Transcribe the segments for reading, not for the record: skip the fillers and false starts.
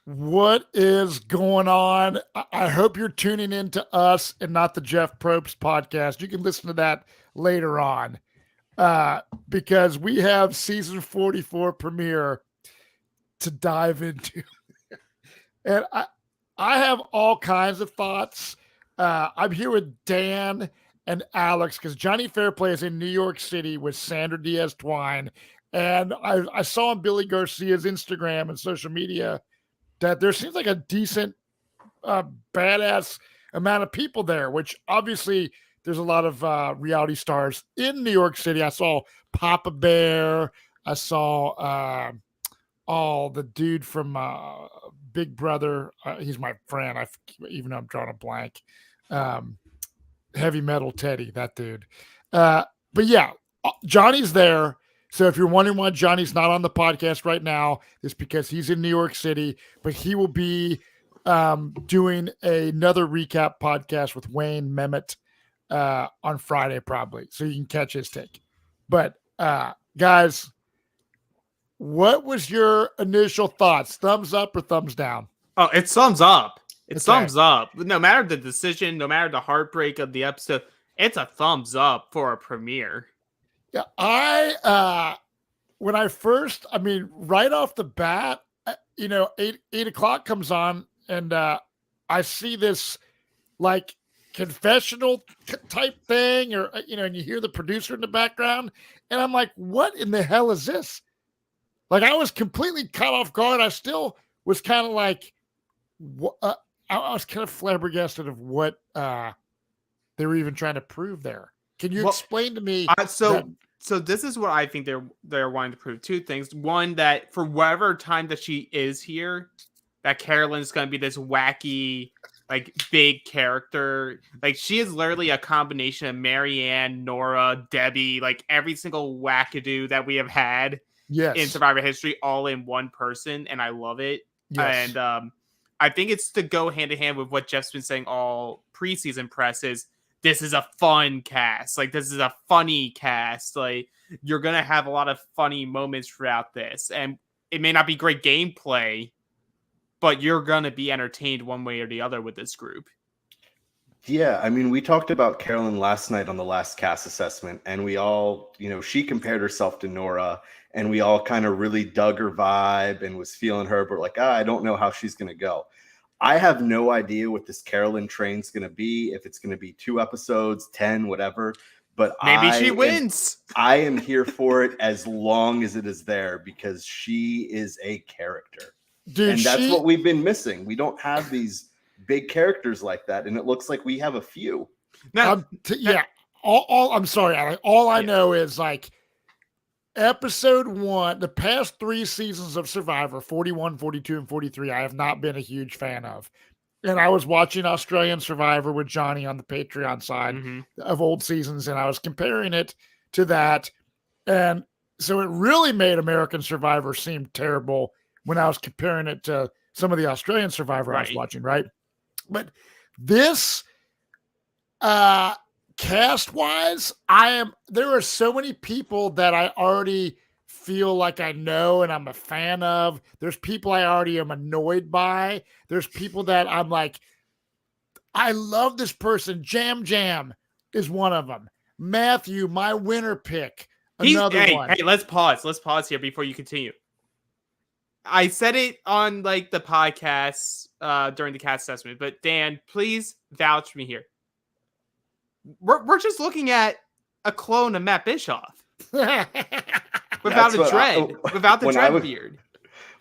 What is going on? I hope you're tuning in to us and not the Jeff Probst podcast. You can listen to that later on because we have season 44 premiere to dive into. And I have all kinds of thoughts. I'm here with Dan and Alex because Johnny Fairplay is in New York City with Sandra Diaz Twine. And I saw on Billy Garcia's Instagram and social media that there seems like a decent, badass amount of people there, which obviously there's a lot of reality stars in New York City. I saw Papa Bear. I saw the dude from Big Brother. He's my friend. Even though I'm drawing a blank. Heavy Metal Teddy, that dude. But yeah, Johnny's there. So if you're wondering why Johnny's not on the podcast right now, it's because he's in New York City, but he will be doing another recap podcast with Wayne Mehmet on Friday, probably. So you can catch his take. But guys, what was your initial thoughts? Thumbs up or thumbs down? Oh, it's thumbs up. It's thumbs up. No matter the decision, no matter the heartbreak of the episode, it's a thumbs up for a premiere. Yeah, when I first, right off the bat, 8 o'clock comes on and I see this like confessional type thing or, and you hear the producer in the background and I'm like, what in the hell is this? Like I was completely caught off guard. I still was kind of like, I was kind of flabbergasted of what they were even trying to prove there. Can you explain to me? So this is what I think they're wanting to prove. Two things. One, that for whatever time that she is here, that Carolyn's going to be this wacky, like big character. Like she is literally a combination of Marianne, Nora, Debbie, like every single wackadoo that we have had in Survivor history, all in one person, and I love it. Yes. And I think it's to go hand in hand with what Jeff's been saying all preseason press is. This is a fun cast. Like, this is a funny cast. Like, you're going to have a lot of funny moments throughout this. And it may not be great gameplay, but you're going to be entertained one way or the other with this group. Yeah, we talked about Carolyn last night on the last cast assessment, and we all, she compared herself to Nora, and we all kind of really dug her vibe and was feeling her, but like, I don't know how she's going to go. I have no idea what this Carolyn train's going to be, if it's going to be 2 episodes, 10, whatever. But maybe she wins. I am here for it as long as it is there because she is a character. Dude, and that's what we've been missing. We don't have these big characters like that, and it looks like we have a few. I'm sorry, Alex. All I know is like episode 1, the past 3 seasons of Survivor, 41, 42, and 43, I have not been a huge fan of. And I was watching Australian Survivor with Johnny on the Patreon side of old seasons, and I was comparing it to that. And so it really made American Survivor seem terrible when I was comparing it to some of the Australian Survivor I was watching, right? But this cast-wise, there are so many people that I already feel like I know and I'm a fan of. There's people I already am annoyed by. There's people that I'm like, I love this person. Jam Jam is one of them. Matthew, my winner pick, another one. Hey, let's pause. Let's pause here before you continue. I said it on like the podcast during the cast assessment, but Dan, please vouch for me here. We're just looking at a clone of Matt Bischoff without the dread beard.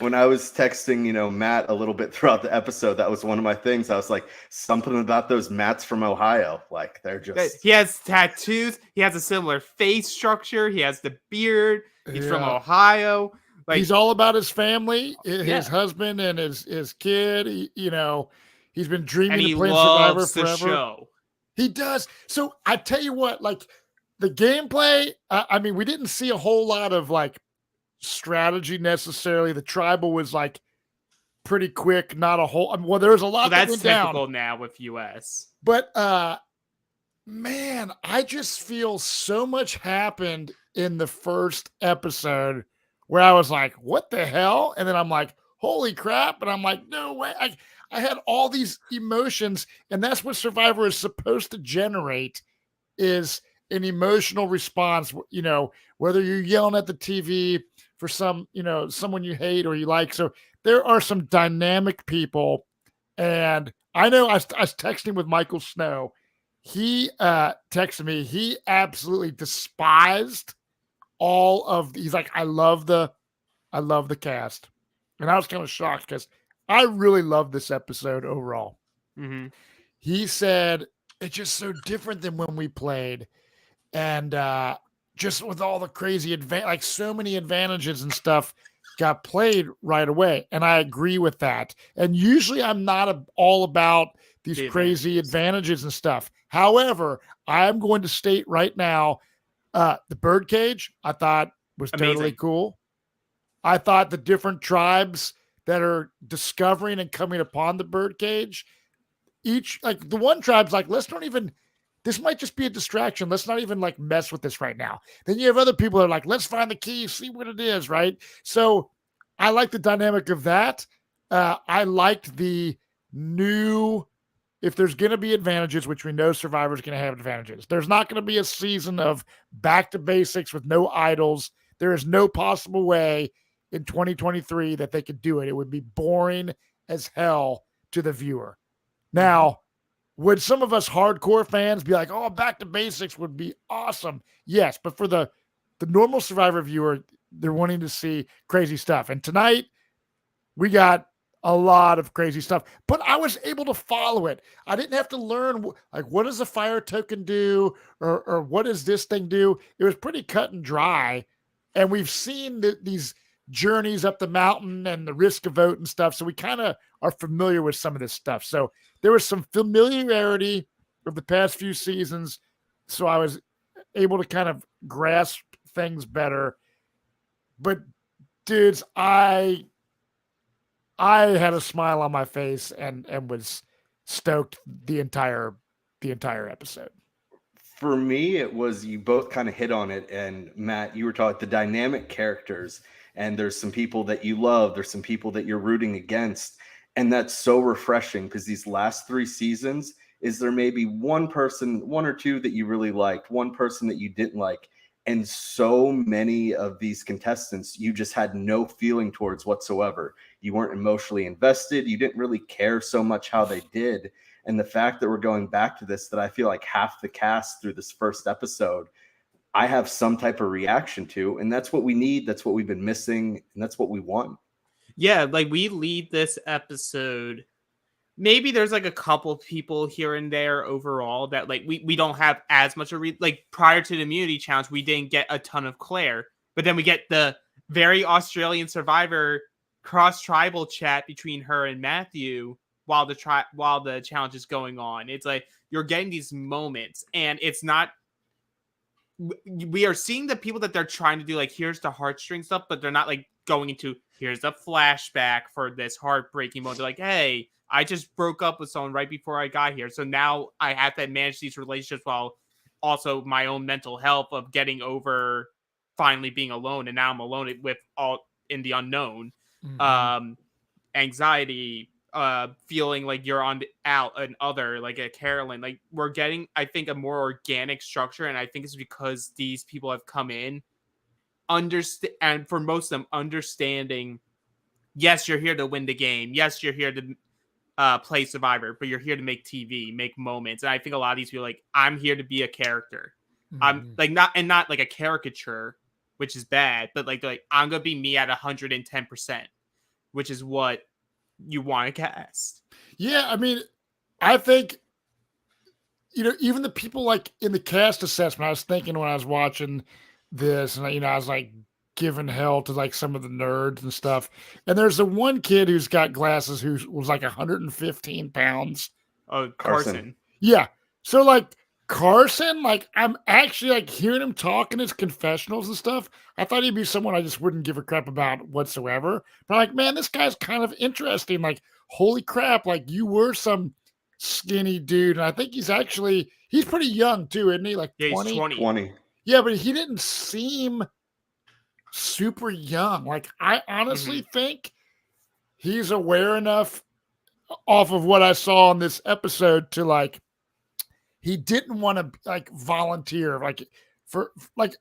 When I was texting, Matt a little bit throughout the episode, that was one of my things. I was like, something about those Matts from Ohio, like they're just. He has tattoos. He has a similar face structure. He has the beard. He's from Ohio. Like, he's all about his family, his husband, and his kid. He's been dreaming of playing Survivor forever. The show. He does. So I tell you what, like the gameplay, we didn't see a whole lot of like strategy necessarily. The tribal was like pretty quick, not a whole. There was a lot that went down. That's typical now with US. But man, I just feel so much happened in the first episode where I was like, what the hell? And then I'm like, holy crap. And I'm like, no way. I had all these emotions, and that's what Survivor is supposed to generate, is an emotional response, whether you're yelling at the TV for someone you hate or you like. So there are some dynamic people. And I know I was texting with Michael Snow. He texted me. He absolutely despised he's like, I love the cast. And I was kind of shocked because I really loved this episode overall. Mm-hmm. He said it's just so different than when we played. And just with all the crazy like so many advantages and stuff got played right away. And I agree with that. And usually I'm not all about these crazy advantages and stuff. However, I'm going to state right now, the birdcage I thought was totally cool. I thought the different tribes that are discovering and coming upon the birdcage, each, like the one tribe's like, this might just be a distraction. Let's not even like mess with this right now. Then you have other people that are like, let's find the key, see what it is, right? So I like the dynamic of that. I liked the new, if there's going to be advantages, which we know Survivor's going to have advantages, there's not going to be a season of back to basics with no idols. There is no possible way in 2023 that they could do it. It would be boring as hell to the viewer. Now, would some of us hardcore fans be like, oh, back to basics would be awesome? Yes, but for the normal Survivor viewer, they're wanting to see crazy stuff. And tonight, we got a lot of crazy stuff. But I was able to follow it. I didn't have to learn, like, what does a fire token do? Or what does this thing do? It was pretty cut and dry. And we've seen these journeys up the mountain and the risk of vote and stuff. So we kind of are familiar with some of this stuff. So there was some familiarity of the past few seasons. So I was able to kind of grasp things better. But dudes, I had a smile on my face and was stoked the entire episode. For me, it was, you both kind of hit on it. And Matt, you were talking the dynamic characters, and there's some people that you love. There's some people that you're rooting against. And that's so refreshing, because these last 3 seasons, is there maybe one or two that you really liked, one person that you didn't like. And so many of these contestants, you just had no feeling towards whatsoever. You weren't emotionally invested. You didn't really care so much how they did. And the fact that we're going back to this, that I feel like half the cast through this first episode, I have some type of reaction to. And that's what we need. That's what we've been missing. And that's what we want. Yeah, like we lead this episode. Maybe there's like a couple people here and there overall that like we don't have as much like prior to the immunity challenge, we didn't get a ton of Claire, but then we get the very Australian Survivor cross-tribal chat between her and Matthew while the challenge is going on. It's like you're getting these moments, and it's not. We are seeing the people that they're trying to do, like, here's the heartstring stuff, but they're not like going into, here's the flashback for this heartbreaking moment. They're like, hey, I just broke up with someone right before I got here, so now I have to manage these relationships while also my own mental health of getting over finally being alone, and now I'm alone with all in the unknown. Anxiety, feeling like you're on out and other, like a Carolyn. Like, we're getting, I think, a more organic structure, and I think it's because these people have come in and for most of them understanding, yes, you're here to win the game, yes, you're here to play Survivor, but you're here to make TV, make moments. And I think a lot of these people, like, I'm here to be a character. I'm like, not like a caricature, which is bad, but like I'm gonna be me at 110%, which is what you want to cast. Yeah, I mean, I think, even the people like in the cast assessment, I was thinking when I was watching this, and I was like giving hell to like some of the nerds and stuff. And there's the one kid who's got glasses who was like 115 pounds. Oh, Carson. Yeah. So like Carson, like I'm actually like hearing him talk in his confessionals and stuff. I thought he'd be someone I just wouldn't give a crap about whatsoever. But like, man, this guy's kind of interesting. Like, holy crap, like you were some skinny dude. And I think he's pretty young too, isn't he? Like 20? 20. Yeah, but he didn't seem super young. Like, I honestly think he's aware enough off of what I saw on this episode to like, he didn't want to like volunteer, like for like,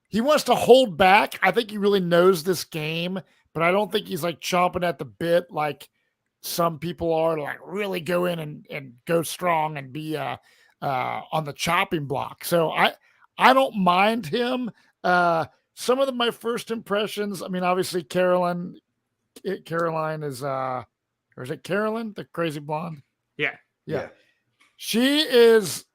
he wants to hold back. I think he really knows this game, but I don't think he's like chomping at the bit like some people are to like really go in and go strong and be on the chopping block. So I don't mind him. Some of my first impressions, I mean, obviously Caroline is or is it Carolyn, the crazy blonde? Yeah. She is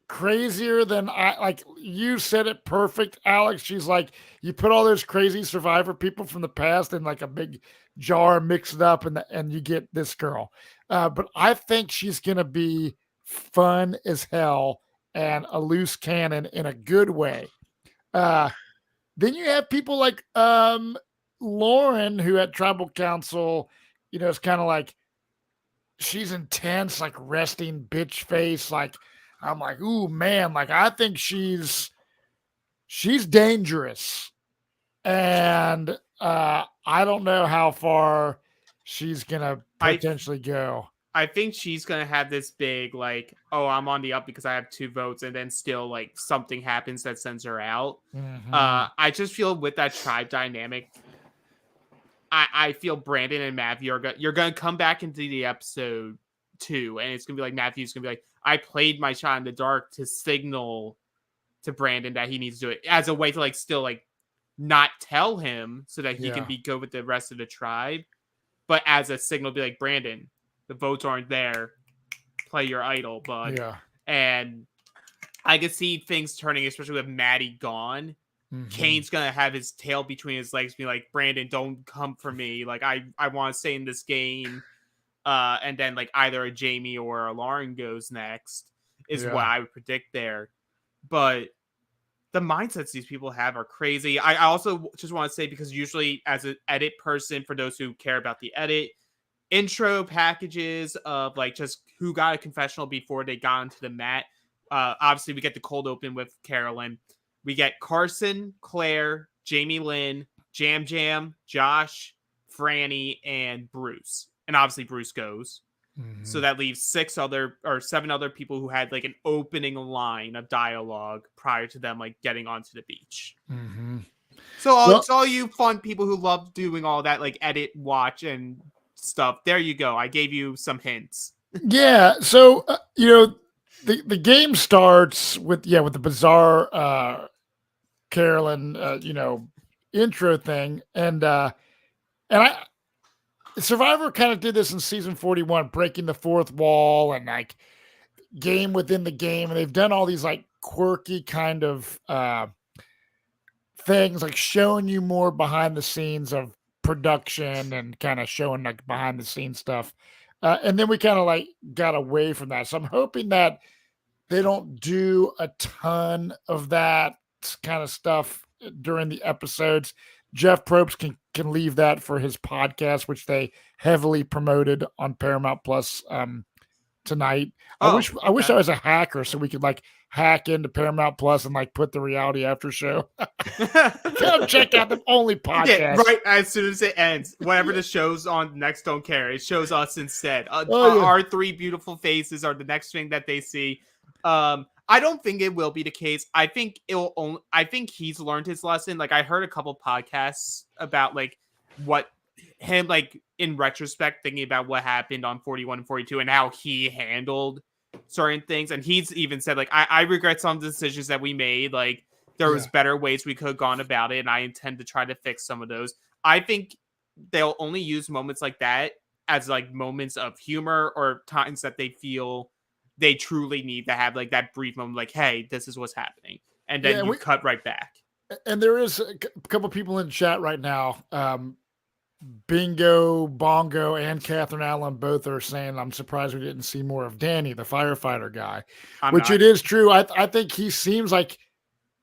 crazier than I like. You said it perfect, Alex. She's like, you put all those crazy Survivor people from the past in like a big jar, mix it up, and you get this girl. But I think she's gonna be fun as hell and a loose cannon in a good way. Then you have people like Lauren, who at Tribal Council, is kind of like, she's intense, like resting bitch face. Like, I'm like, ooh, man, like I think she's dangerous. And I don't know how far she's gonna potentially go. I think she's gonna have this big like, oh, I'm on the up because I have 2 votes, and then still like something happens that sends her out. Mm-hmm. I just feel with that tribe dynamic, I feel Brandon and Matthew you're gonna come back into the episode 2, and it's gonna be like Matthew's gonna be like, I played my shot in the dark to signal to Brandon that he needs to do it as a way to like still like not tell him so that he can be good with the rest of the tribe, but as a signal be like, Brandon, the votes aren't there, play your idol, bud. Yeah. And I could see things turning, especially with Maddie gone. Mm-hmm. Kane's gonna have his tail between his legs, be like, Brandon, don't come for me. Like I want to stay in this game. And then like either a Jamie or a Lauren goes next is what I would predict there. But the mindsets these people have are crazy. I also just want to say, because usually as an edit person, for those who care about the edit, intro packages of like just who got a confessional before they got onto the mat. Obviously, we get the cold open with Carolyn. We get Carson, Claire, Jamie Lynn, Jam Jam, Josh, Franny, and Bruce. And obviously Bruce goes. Mm-hmm. So that leaves 7 other people who had like an opening line of dialogue prior to them like getting onto the beach. Mm-hmm. So it's all you fun people who love doing all that like edit, watch, and stuff. There you go. I gave you some hints. Yeah. So the game starts with the bizarre Carolyn intro thing, and Survivor kind of did this in season 41, breaking the fourth wall and like game within the game, and they've done all these like quirky kind of things, like showing you more behind the scenes of production and kind of showing like behind the scenes stuff. And then we kind of like got away from that. So I'm hoping that they don't do a ton of that kind of stuff during the episodes. Jeff Probst can leave that for his podcast, which they heavily promoted on Paramount Plus tonight. I wish I was a hacker so we could like hack into Paramount Plus and like put the Reality After Show. Come check out the only podcast. Yeah, right as soon as it ends, whatever the show's on next, don't care. It shows us instead. Our 3 beautiful faces are the next thing that they see. I don't think it will be the case. I think he's learned his lesson. Like I heard a couple podcasts about like what him like in retrospect thinking about what happened on 41 and 42 and how he handled certain things. And he's even said like, I regret some decisions that we made. Like there was better ways we could have gone about it. And I intend to try to fix some of those. I think they'll only use moments like that as like moments of humor or times that they feel they truly need to have like that brief moment, like, hey, this is what's happening. And then you cut right back. And there is a couple people in chat right now. Bingo, Bongo, and Catherine Allen both are saying, I'm surprised we didn't see more of Danny, the firefighter guy, it is true. I think he seems like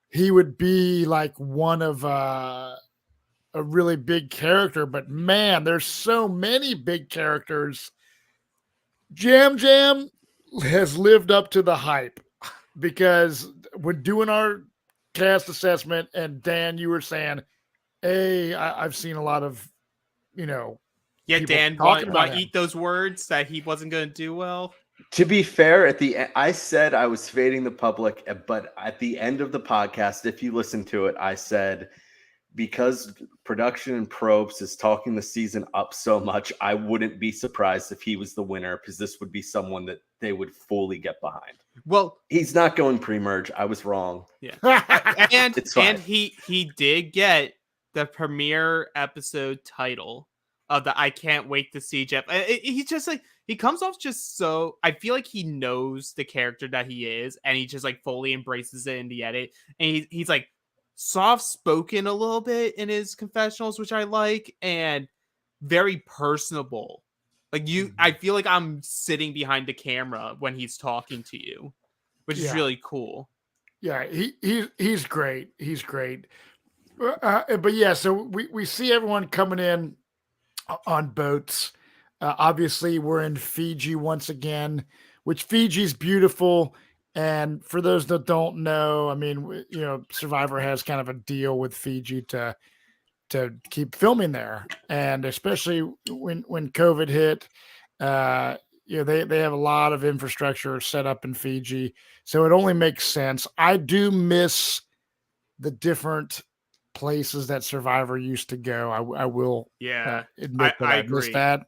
he would be like one of a really big character, but man, there's so many big characters. Jam Jam has lived up to the hype, because when doing our cast assessment, and Dan, you were saying, I've seen a lot of, Yeah, people Dan, talking about want him. eat those words that he wasn't going to do well? To be fair, at the end, I said I was fading the public, but at the end of the podcast, if you listen to it, I said, because production and Probst is talking the season up so much, I wouldn't be surprised if he was the winner, because this would be someone that they would fully get behind. Well, he's not going pre-merge. I was wrong. Yeah, and It's fine. he did get the premiere episode title of the I Can't Wait to See Jeff. He's just like, he comes off just so, I feel like he knows the character that he is, and he just like fully embraces it in the edit. And he's like soft spoken a little bit in his confessionals, which I like, and very personable. Like I feel like I'm sitting behind the camera when he's talking to you, which is really cool. Yeah, he's great. He's great. But yeah, so we see everyone coming in on boats. Obviously, we're in Fiji once again, which Fiji's beautiful. And for those that don't know, I mean, Survivor has kind of a deal with Fiji to keep filming there, and especially when COVID hit, they have a lot of infrastructure set up in Fiji, so it only makes sense. I do miss the different places that Survivor used to go. I will admit that I miss that.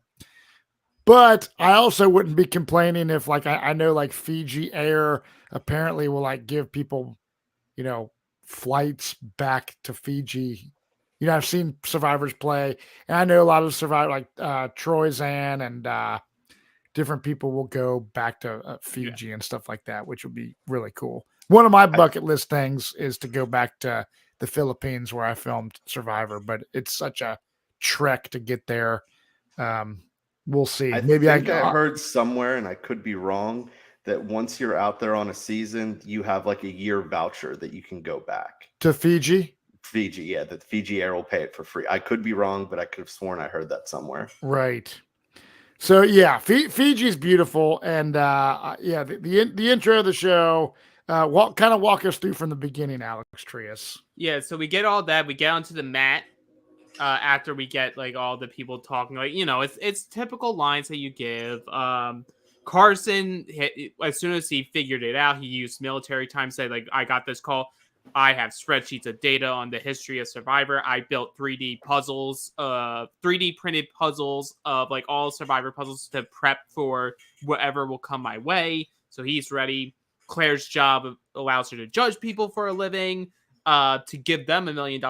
But I also wouldn't be complaining if, like, I know, like, Fiji Air apparently will, like, give people, flights back to Fiji. I've seen survivors play, and I know a lot of survivors, like Troy Zan and different people will go back to Fiji and stuff like that, which would be really cool. One of my bucket list things is to go back to the Philippines where I filmed Survivor, but it's such a trek to get there. We'll see. Maybe I heard somewhere, and I could be wrong, that once you're out there on a season, you have like a year voucher that you can go back to Fiji. Fiji, yeah, that Fiji Air will pay it for free. I could be wrong, but I could have sworn I heard that somewhere. Right. So yeah, Fiji's beautiful, and the intro of the show. Walk us through from the beginning, Alex Trias. Yeah, so we get all that. We get onto the mat after we get like all the people talking. Like, it's typical lines that you give. Carson, as soon as he figured it out, he used military time. Said like, I got this call. I have spreadsheets of data on the history of Survivor. I built 3D puzzles, 3D printed puzzles of like all Survivor puzzles to prep for whatever will come my way. So he's ready. Claire's job allows her to judge people for a living, to give them $1 million.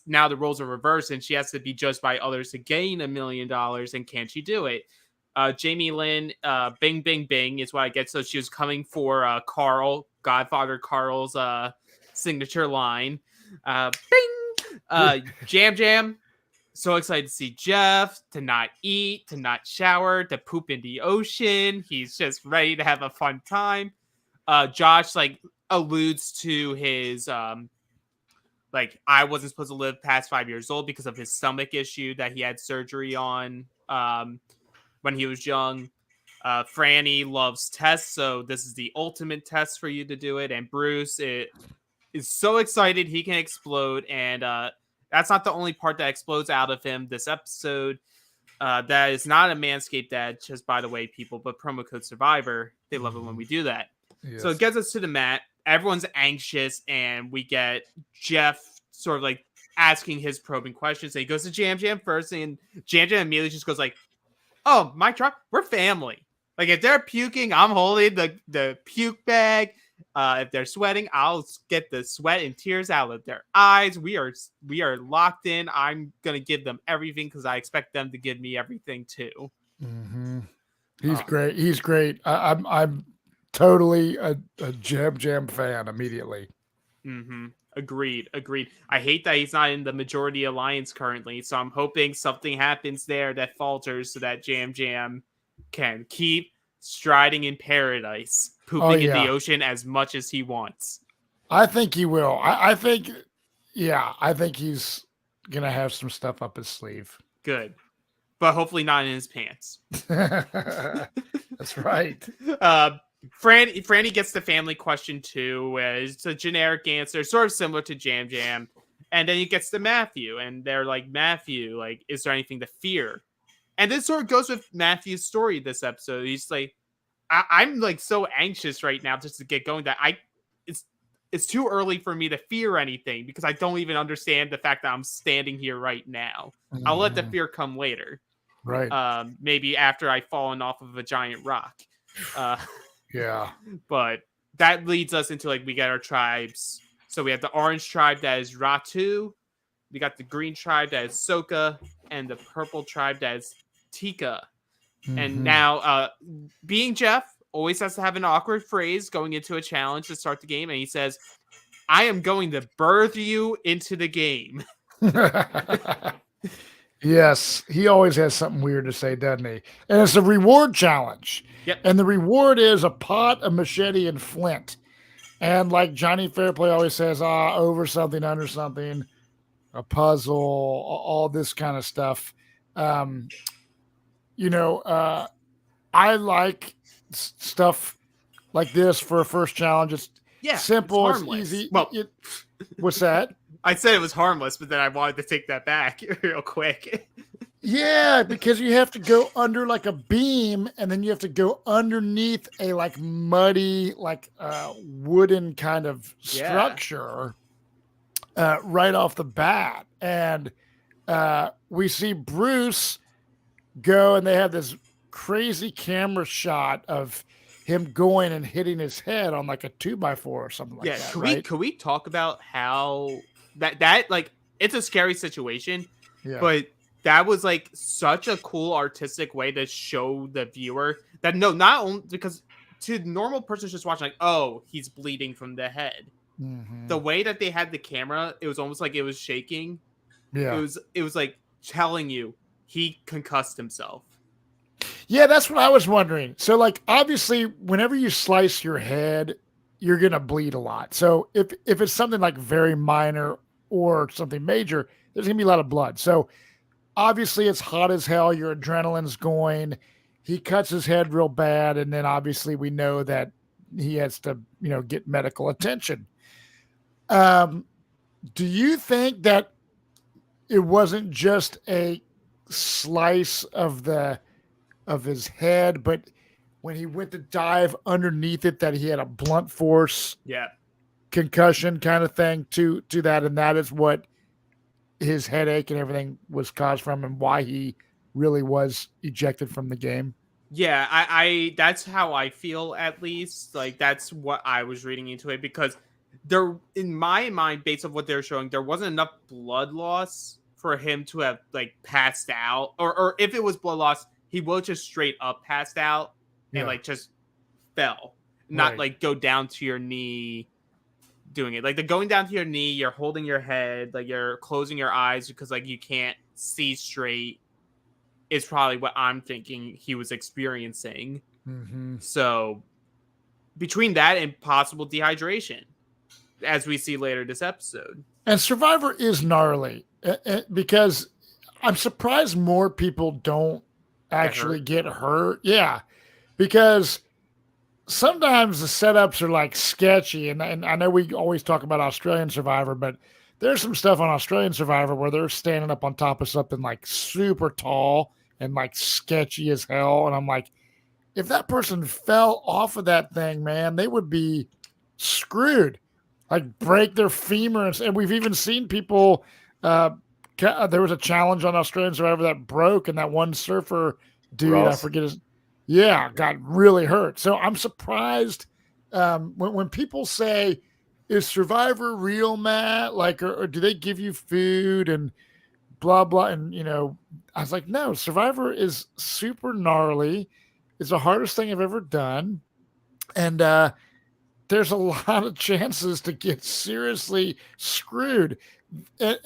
Now the roles are reversed and she has to be judged by others to gain $1 million. And can she do it? Jamie Lynn, bing, bing, bing is what I get. So she was coming for Carl, Godfather Carl's signature line. Bing! Jam Jam. So excited to see Jeff, to not eat, to not shower, to poop in the ocean. He's just ready to have a fun time. Josh like alludes to his like, I wasn't supposed to live past 5 years old because of his stomach issue that he had surgery on when he was young. Franny loves tests, so this is the ultimate test for you to do it. And Bruce is so excited he can explode, and that's not the only part that explodes out of him this episode. That is not a Manscaped ad, just by the way, people, but promo code Survivor. They love it when we do that. Yes. So it gets us to the mat. Everyone's anxious, and we get Jeff sort of like asking his probing questions. And he goes to Jam Jam first, and Jam Jam immediately just goes like, "Oh, my truck, we're family. Like, if they're puking, I'm holding the puke bag. If they're sweating, I'll get the sweat and tears out of their eyes. We are locked in. I'm gonna give them everything because I expect them to give me everything too." Mm-hmm. He's great. He's great. I'm totally a Jam Jam fan immediately. Mm-hmm. Agreed. I hate that he's not in the majority alliance currently, so I'm hoping something happens there that falters so that Jam Jam can keep striding in paradise, pooping in the ocean as much as he wants. I think he will. I think he's gonna have some stuff up his sleeve. Good, but hopefully not in his pants. That's right. Franny gets the family question too. It's a generic answer, sort of similar to Jam Jam. And then he gets to Matthew, and they're like, "Matthew, like, is there anything to fear?" And this sort of goes with Matthew's story this episode. He's like, I'm like so anxious right now just to get going that it's too early for me to fear anything because I don't even understand the fact that I'm standing here right now. Mm-hmm. I'll let the fear come later. Right. Maybe after I've fallen off of a giant rock. Yeah. But that leads us into like we got our tribes. So we have the orange tribe that is Ratu. We got the green tribe that is Soka, and the purple tribe that is Tika. Mm-hmm. And now, being Jeff always has to have an awkward phrase going into a challenge to start the game, and he says, "I am going to birth you into the game." Yes, he always has something weird to say, doesn't he? And it's a reward challenge. Yep. And the reward is a pot, a machete, and flint. And like Johnny Fairplay always says, over something, under something, a puzzle, all this kind of stuff. I like stuff like this for a first challenge. It's simple, it's easy. Well, what's that? I said it was harmless, but then I wanted to take that back real quick. Yeah, because you have to go under like a beam, and then you have to go underneath a like muddy, like wooden kind of structure right off the bat. And we see Bruce go, and they have this crazy camera shot of him going and hitting his head on like a 2x4 or something like that. Can we talk about how that like it's a scary situation, but that was like such a cool artistic way to show the viewer that not only because to the normal person just watching like, oh, he's bleeding from the head. Mm-hmm. The way that they had the camera, it was almost like it was shaking. Yeah. It was like telling you he concussed himself. Yeah, that's what I was wondering. So like obviously whenever you slice your head, you're going to bleed a lot. So if it's something like very minor or something major, there's going to be a lot of blood. So obviously it's hot as hell. Your adrenaline's going. He cuts his head real bad. And then obviously we know that he has to, get medical attention. Do you think that it wasn't just a slice of his head, but when he went to dive underneath it, that he had a blunt force concussion kind of thing to that, and that is what his headache and everything was caused from, and why he really was ejected from the game? Yeah, I that's how I feel, at least. Like that's what I was reading into it, because there, in my mind, based on what they're showing, there wasn't enough blood loss for him to have like passed out, or if it was blood loss, he will just straight up passed out and like just fell, not like go down to your knee doing it. Like the going down to your knee, you're holding your head, like you're closing your eyes because like you can't see straight, is probably what I'm thinking he was experiencing. Mm-hmm. So between that and possible dehydration, as we see later this episode. And Survivor is gnarly because I'm surprised more people don't actually get hurt. Yeah, because sometimes the setups are like sketchy, and I know we always talk about Australian Survivor, but there's some stuff on Australian Survivor where they're standing up on top of something like super tall and like sketchy as hell, and I'm like, if that person fell off of that thing, man, they would be screwed, like break their femur. And we've even seen people, there was a challenge on Australian Survivor that broke, and that one surfer dude, Ross, I forget his, got really hurt. So I'm surprised when people say, is Survivor real, Matt? Like, or do they give you food and blah, blah. And, I was like, no, Survivor is super gnarly. It's the hardest thing I've ever done. And there's a lot of chances to get seriously screwed,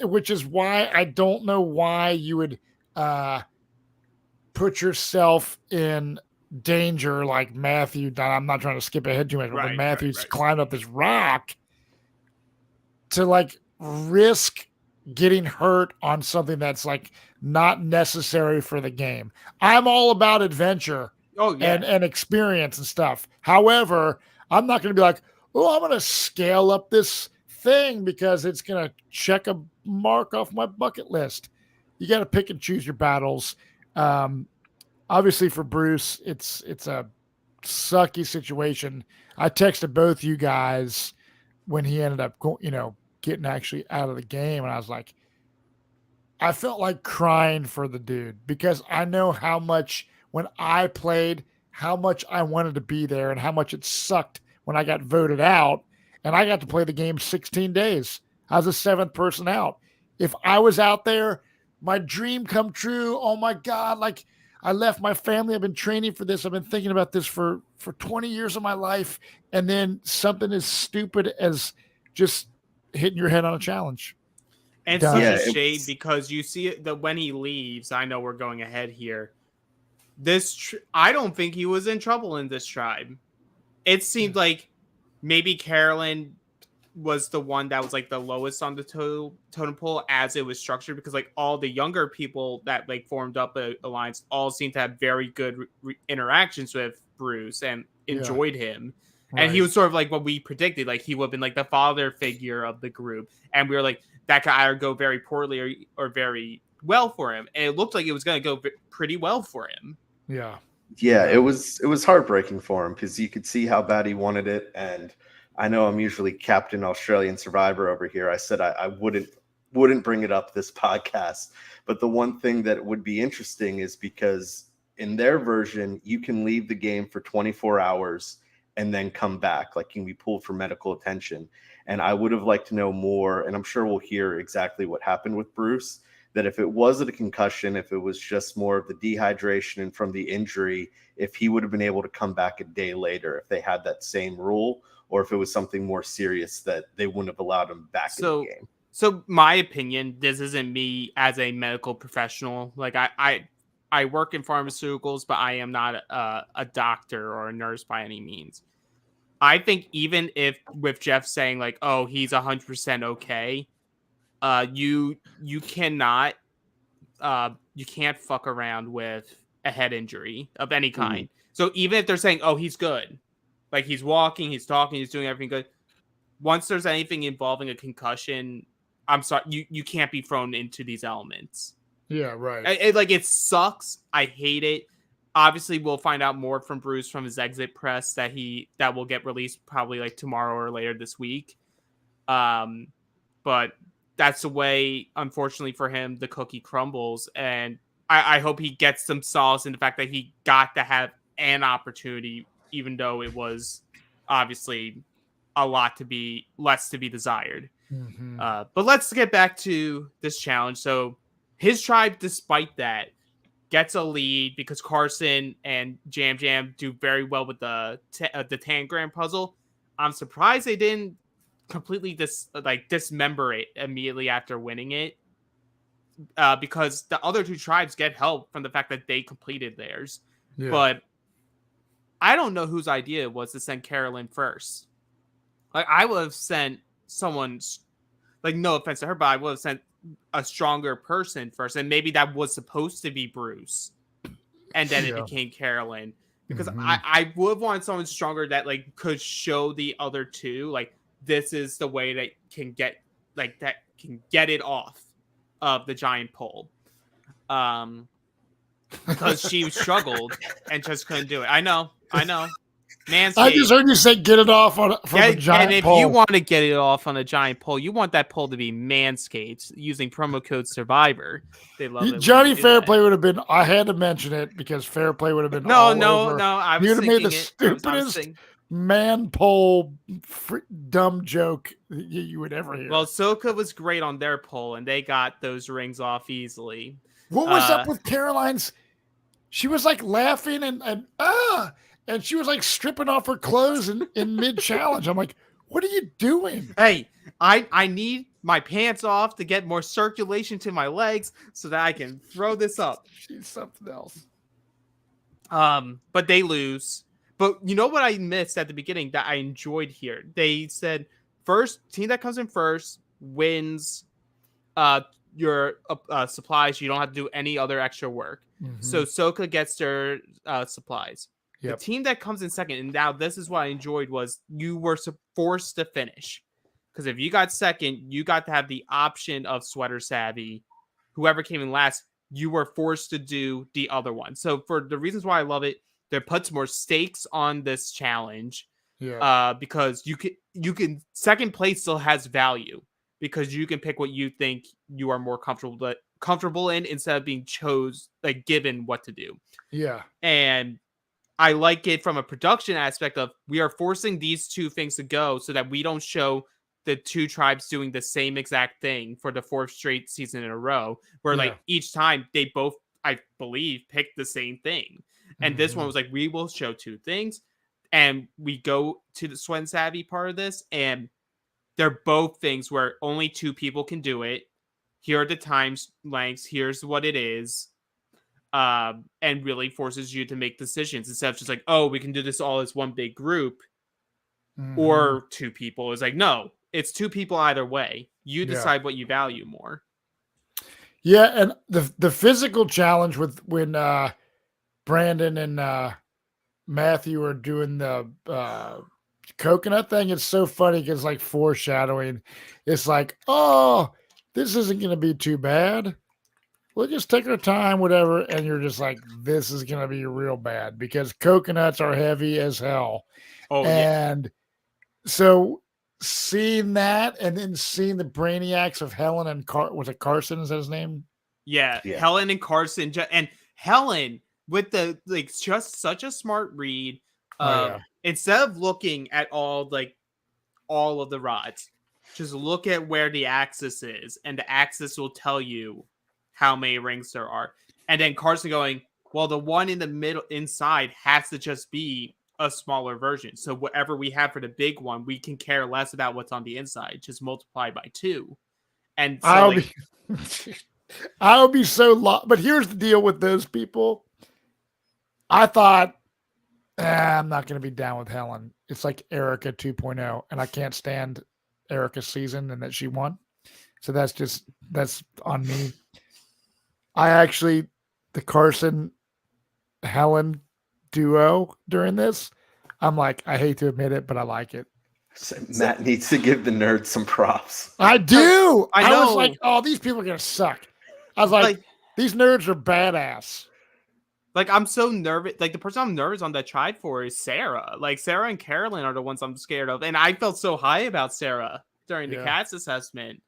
which is why I don't know why you would put yourself in danger like Matthew. I'm not trying to skip ahead too much, but Matthew's climbed up this rock to like risk getting hurt on something that's like not necessary for the game. I'm all about adventure and experience and stuff. However, I'm not going to be like, oh, I'm going to scale up this thing because it's going to check a mark off my bucket list. You got to pick and choose your battles. Obviously for Bruce, it's a sucky situation. I texted both you guys when he ended up getting actually out of the game, and I was like, I felt like crying for the dude because I know how much when I played, how much I wanted to be there and how much it sucked when I got voted out, and I got to play the game 16 days. I was the 7th person out. If I was out there, my dream come true. Oh my God. Like, I left my family. I've been training for this. I've been thinking about this for 20 years of my life. And then something as stupid as just hitting your head on a challenge. And Done. such a shade because you see it that when he leaves, I know we're going ahead here. I don't think he was in trouble in this tribe. It seemed like maybe Carolyn was the one that was like the lowest on the totem pole as it was structured, because like all the younger people that like formed up a alliance all seemed to have very good interactions with Bruce and enjoyed him. Right. And he was sort of like what we predicted, like he would have been like the father figure of the group, and we were like, that could either go very poorly or very well for him, and it looked like it was going to go pretty well for him. Yeah, it was heartbreaking for him because you could see how bad he wanted it. And I know I'm usually Captain Australian Survivor over here. I said I wouldn't bring it up this podcast, but the one thing that would be interesting is because in their version, you can leave the game for 24 hours and then come back, like you can be pulled for medical attention. And I would have liked to know more, and I'm sure we'll hear exactly what happened with Bruce, that if it wasn't a concussion, if it was just more of the dehydration and from the injury, if he would have been able to come back a day later, if they had that same rule, or if it was something more serious that they wouldn't have allowed him back in the game. So my opinion, this isn't me as a medical professional. Like I work in pharmaceuticals, but I am not a doctor or a nurse by any means. I think even if with Jeff saying like, oh, he's 100% okay, you cannot you can't fuck around with a head injury of any kind. Mm-hmm. So even if they're saying, oh, he's good, like he's walking, he's talking, he's doing everything good, once there's anything involving a concussion, I'm sorry, you can't be thrown into these elements. Yeah, right. It sucks. I hate it. Obviously, we'll find out more from Bruce from his exit press that will get released probably like tomorrow or later this week. But that's the way, unfortunately for him, the cookie crumbles. And I hope he gets some solace in the fact that he got to have an opportunity, even though it was obviously less to be desired. Mm-hmm. But let's get back to this challenge. So his tribe, despite that, gets a lead because Carson and Jam Jam do very well with the Tangram puzzle. I'm surprised they didn't completely dismember it immediately after winning it, because the other two tribes get help from the fact that they completed theirs. Yeah. But I don't know whose idea it was to send Carolyn first. Like, I would have sent someone, like, no offense to her, but I would have sent a stronger person first, and maybe that was supposed to be Bruce, and then it became Carolyn, because I would have wanted someone stronger that like could show the other two like this is the way that can get it off of the giant pole, because she struggled and just couldn't do it. I know. Manscaped. I just heard you say get it off from a giant pole. And if you want to get it off on a giant pole, you want that pole to be Manscaped using promo code Survivor. They love it. Johnny Fairplay would have been. I had to mention it because Fairplay would have been. No. I was you would have made the stupidest man pole dumb joke you would ever hear. Well, Soka was great on their pole, and they got those rings off easily. What was up with Caroline's? She was like laughing and she was like stripping off her clothes in mid-challenge. I'm like, what are you doing? Hey, I need my pants off to get more circulation to my legs so that I can throw this up. She's something else. But they lose. But you know what I missed at the beginning that I enjoyed here? They said team that comes in first wins your supplies. You don't have to do any other extra work. Mm-hmm. So Soka gets their supplies. Yep. The team that comes in second, and now this is what I enjoyed, was you were forced to finish. Because if you got second, you got to have the option of Sweater Savvy. Whoever came in last you were forced to do the other one. So for the reasons why I love it, there puts more stakes on this challenge. Yeah. Because you can second place still has value because you can pick what you think you are more comfortable in instead of being given what to do. Yeah. And I like it from a production aspect of we are forcing these two things to go so that we don't show the two tribes doing the same exact thing for the 4th straight season in a row, where Yeah. like each time they both, I believe, picked the same thing. And this one was like, we will show two things. And we go to the Sweat and Savvy part of this, and they're both things where only two people can do it. Here are the time lengths. Here's what it is. And really forces you to make decisions instead of just like, oh, we can do this all as one big group or two people. It's like, no, it's two people either way. You decide what you value more. Yeah, and the physical challenge with when Brandon and Matthew are doing the coconut thing, it's so funny because like foreshadowing. It's like, oh, this isn't going to be too bad. We'll just take our time, whatever. And you're just like, this is going to be real bad because coconuts are heavy as hell. Oh, and so seeing that and then seeing the brainiacs of Helen and was it Carson? Is that his name? Yeah. Helen and Carson. And Helen with the like just such a smart read. Instead of looking at all of the rods, just look at where the axis is, and the axis will tell you how many rings there are. And then Carson going, well, the one in the middle inside has to just be a smaller version. So whatever we have for the big one, we can care less about what's on the inside. Just multiply by 2. And so I'll be so lost. But here's the deal with those people. I thought, I'm not going to be down with Helen. It's like Erica 2.0, and I can't stand Erica's season and that she won. So that's on me. The Carson Helen duo during this, I'm like, I hate to admit it, but I like it. So Matt needs to give the nerds some props. I do. I know. Was like, oh, these people are going to suck. I was like, these nerds are badass. Like, I'm so nervous. Like, the person I'm nervous on that tried for is Sarah. Like, Sarah and Carolyn are the ones I'm scared of. And I felt so high about Sarah during the cast assessment.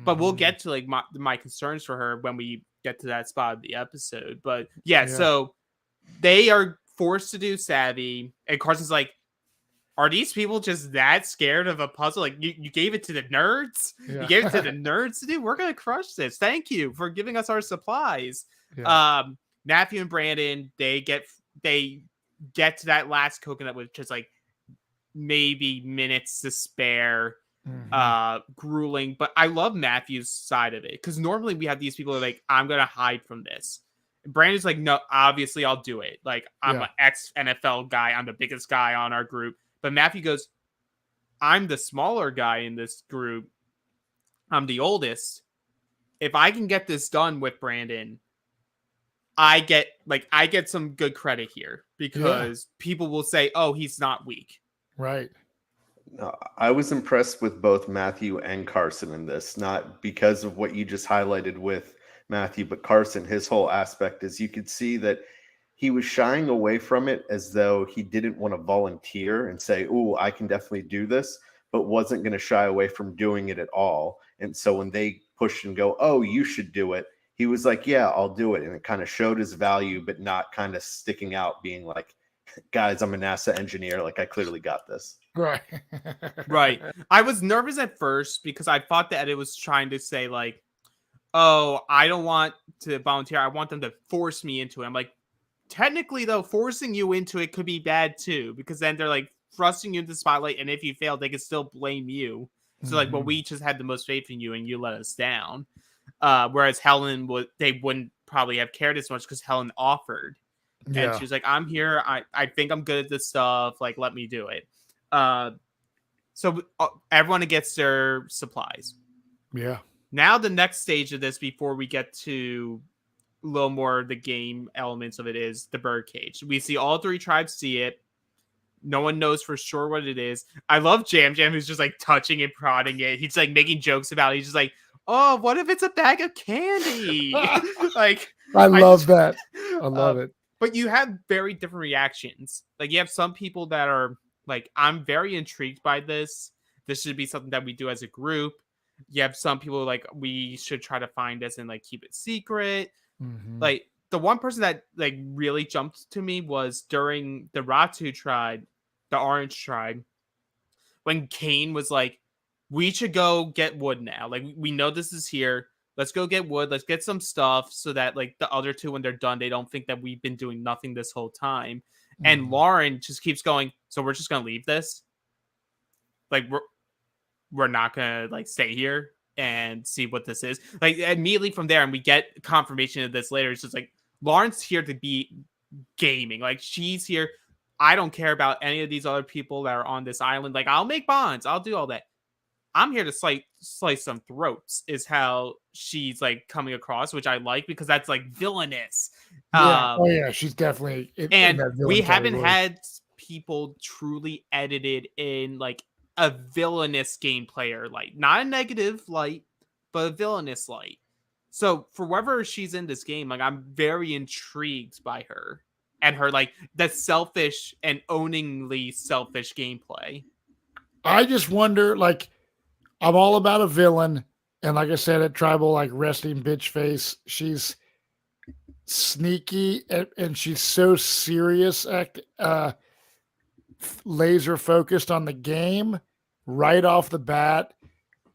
But we'll get to, like, my concerns for her when we get to that spot of the episode. But, so they are forced to do Savvy. And Carson's like, are these people just that scared of a puzzle? Like, you gave it to the nerds? Yeah. You gave it to the nerds to do? We're going to crush this. Thank you for giving us our supplies. Yeah. Matthew and Brandon, they get to that last coconut with just like maybe minutes to spare, grueling. But I love Matthew's side of it because normally we have these people who are like, I'm gonna hide from this. And Brandon's like, no, obviously I'll do it. Like I'm an ex-NFL guy, I'm the biggest guy on our group. But Matthew goes, I'm the smaller guy in this group. I'm the oldest. If I can get this done with Brandon, I get some good credit here because people will say, oh, he's not weak. Right. No, I was impressed with both Matthew and Carson in this, not because of what you just highlighted with Matthew, but Carson, his whole aspect is you could see that he was shying away from it as though he didn't want to volunteer and say, oh, I can definitely do this, but wasn't going to shy away from doing it at all. And so when they pushed and go, oh, you should do it, he was like, yeah, I'll do it. And it kind of showed his value, but not kind of sticking out, being like, guys, I'm a NASA engineer. Like, I clearly got this. Right. Right. I was nervous at first because I thought that it was trying to say like, oh, I don't want to volunteer. I want them to force me into it. I'm like, technically, though, forcing you into it could be bad too, because then they're like thrusting you into the spotlight. And if you fail, they can still blame you. So like, well, we just had the most faith in you and you let us down. Whereas Helen they wouldn't probably have cared as much because Helen offered. And she was like, I'm here. I think I'm good at this stuff. Like, let me do it. So everyone gets their supplies. Yeah. Now the next stage of this, before we get to a little more of the game elements of it, is the birdcage. We see all 3 tribes see it. No one knows for sure what it is. I love Jam Jam, who's just like touching it, prodding it. He's like making jokes about it. He's just like, oh, what if it's a bag of candy? Like, I love that. I Uh, love it. But you have very different reactions. Like you have some people that are like, I'm very intrigued by this. This should be something that we do as a group. You have some people like, we should try to find this and like keep it secret. Mhm. Like the one person that like really jumped to me was during the Ratu tribe, the Orange tribe, when Kane was like, we should go get wood now. Like we know this is here. Let's go get wood. Let's get some stuff so that like the other two, when they're done, they don't think that we've been doing nothing this whole time. And Mhm. Lauren just keeps going, so we're just gonna leave this? Like we're not gonna like stay here and see what this is. Like immediately from there, and we get confirmation of this later. It's just like Lauren's here to be gaming. Like she's here. I don't care about any of these other people that are on this island. Like I'll make bonds. I'll do all that. I'm here to slice some throats is how she's like coming across, which I like because that's like villainous. Yeah. Oh yeah, she's definitely in And that villain we haven't category. had people truly edited in like a villainous game player light, not a negative light, but a villainous light. So for whoever she's in this game, like I'm very intrigued by her and her like the selfish and owningly selfish gameplay. I just wonder, like, I'm all about a villain, and like I said, at Tribal, like resting bitch face, she's sneaky and she's so serious, laser focused on the game right off the bat.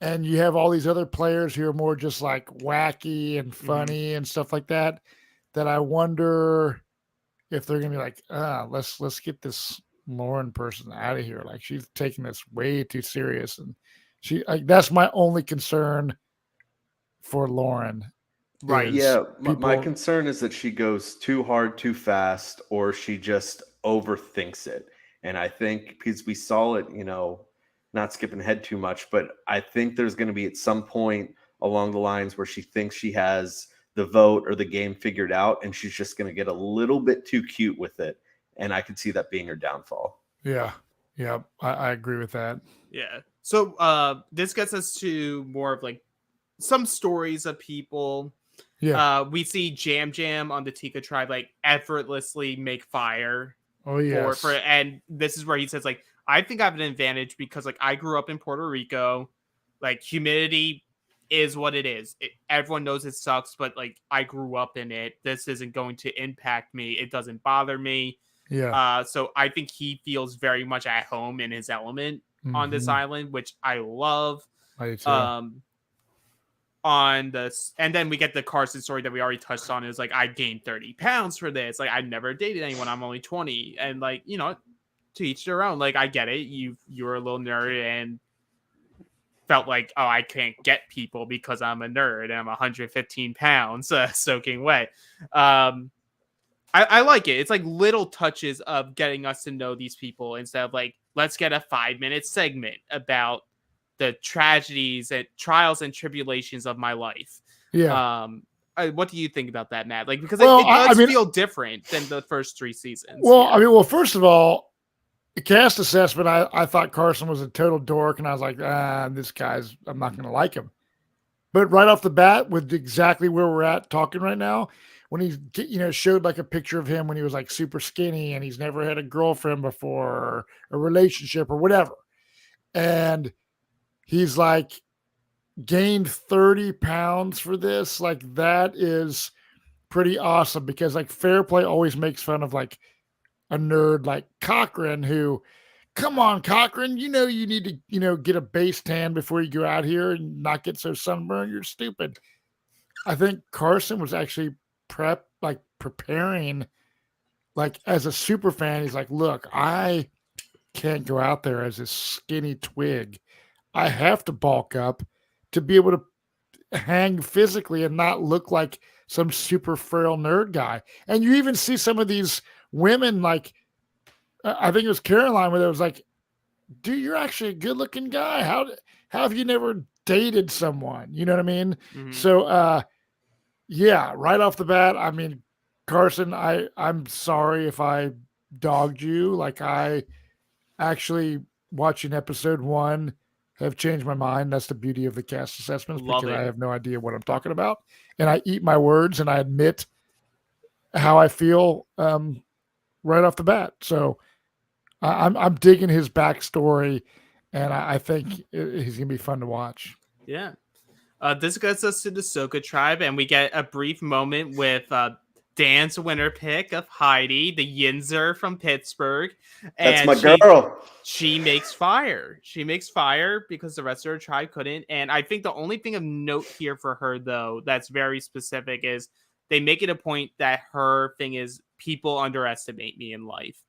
And you have all these other players who are more just like wacky and funny and stuff like that. That I wonder if they're gonna be like, let's get this Lauren person out of here. Like she's taking this way too serious, and she like that's my only concern for Lauren. Right. Yeah, my people- concern is that she goes too hard too fast, or she just overthinks it. And I think because we saw it, not skipping ahead too much, but I think there's going to be at some point along the lines where she thinks she has the vote or the game figured out, and she's just going to get a little bit too cute with it. And I could see that being her downfall. Yeah. I agree with that. Yeah. So this gets us to more of like some stories of people. Yeah. We see Jam Jam on the Tika tribe like effortlessly make fire. Oh yes. And this is where he says like, I think I have an advantage because like I grew up in Puerto Rico. Like humidity is what it is. Everyone knows it sucks, but like I grew up in it. This isn't going to impact me. It doesn't bother me. Yeah. So I think he feels very much at home in his element on this Mhm. island, which I love. I do too. On this, and then we get the Carson story that we already touched on. Is like I gained 30 pounds for this. Like I never dated anyone. I'm only 20, and like to each their own. Like I get it. You're a little nerd and felt like, oh, I can't get people because I'm a nerd and I'm 115 pounds soaking wet. I like it. It's like little touches of getting us to know these people instead of like, let's get a 5-minute segment about the tragedies and trials and tribulations of my life. Yeah. What do you think about that, Matt? Like, because Well, it does I mean- feel different than the first 3 seasons. Well, here. I mean, well, first of all, the cast assessment, I thought Carson was a total dork, and I was like, this guy's, I'm not going to like him. But right off the bat, with exactly where we're at talking right now, when he, showed like a picture of him when he was like super skinny and he's never had a girlfriend before or a relationship or whatever. And he's like gained 30 pounds for this. Like that is pretty awesome because like Fair Play always makes fun of like a nerd like Cochran who, come on, Cochran, you need to, get a base tan before you go out here and not get so sunburned. You're stupid. I think Carson was actually preparing like as a super fan. He's like, look, I can't go out there as a skinny twig. I have to bulk up to be able to hang physically and not look like some super frail nerd guy. And you even see some of these women, like I think it was Caroline, where it was like, dude, you're actually a good looking guy. How have you never dated someone? You know what I mean? Mm-hmm. So, yeah, right off the bat, I mean, Carson, I'm sorry if I dogged you. Like I actually watching episode 1 have changed my mind. That's the beauty of the cast assessments. Love because it. I have no idea what I'm talking about. And I eat my words and I admit how I feel right off the bat. So I'm digging his backstory, and I think he's gonna be fun to watch. Yeah. This gets us to the Soka tribe, and we get a brief moment with Dan's winner pick of Heidi, the Yinzer from Pittsburgh. That's And my girl. she makes fire. She makes fire because the rest of her tribe couldn't. And I think the only thing of note here for her, though, that's very specific is they make it a point that her thing is people underestimate me in life.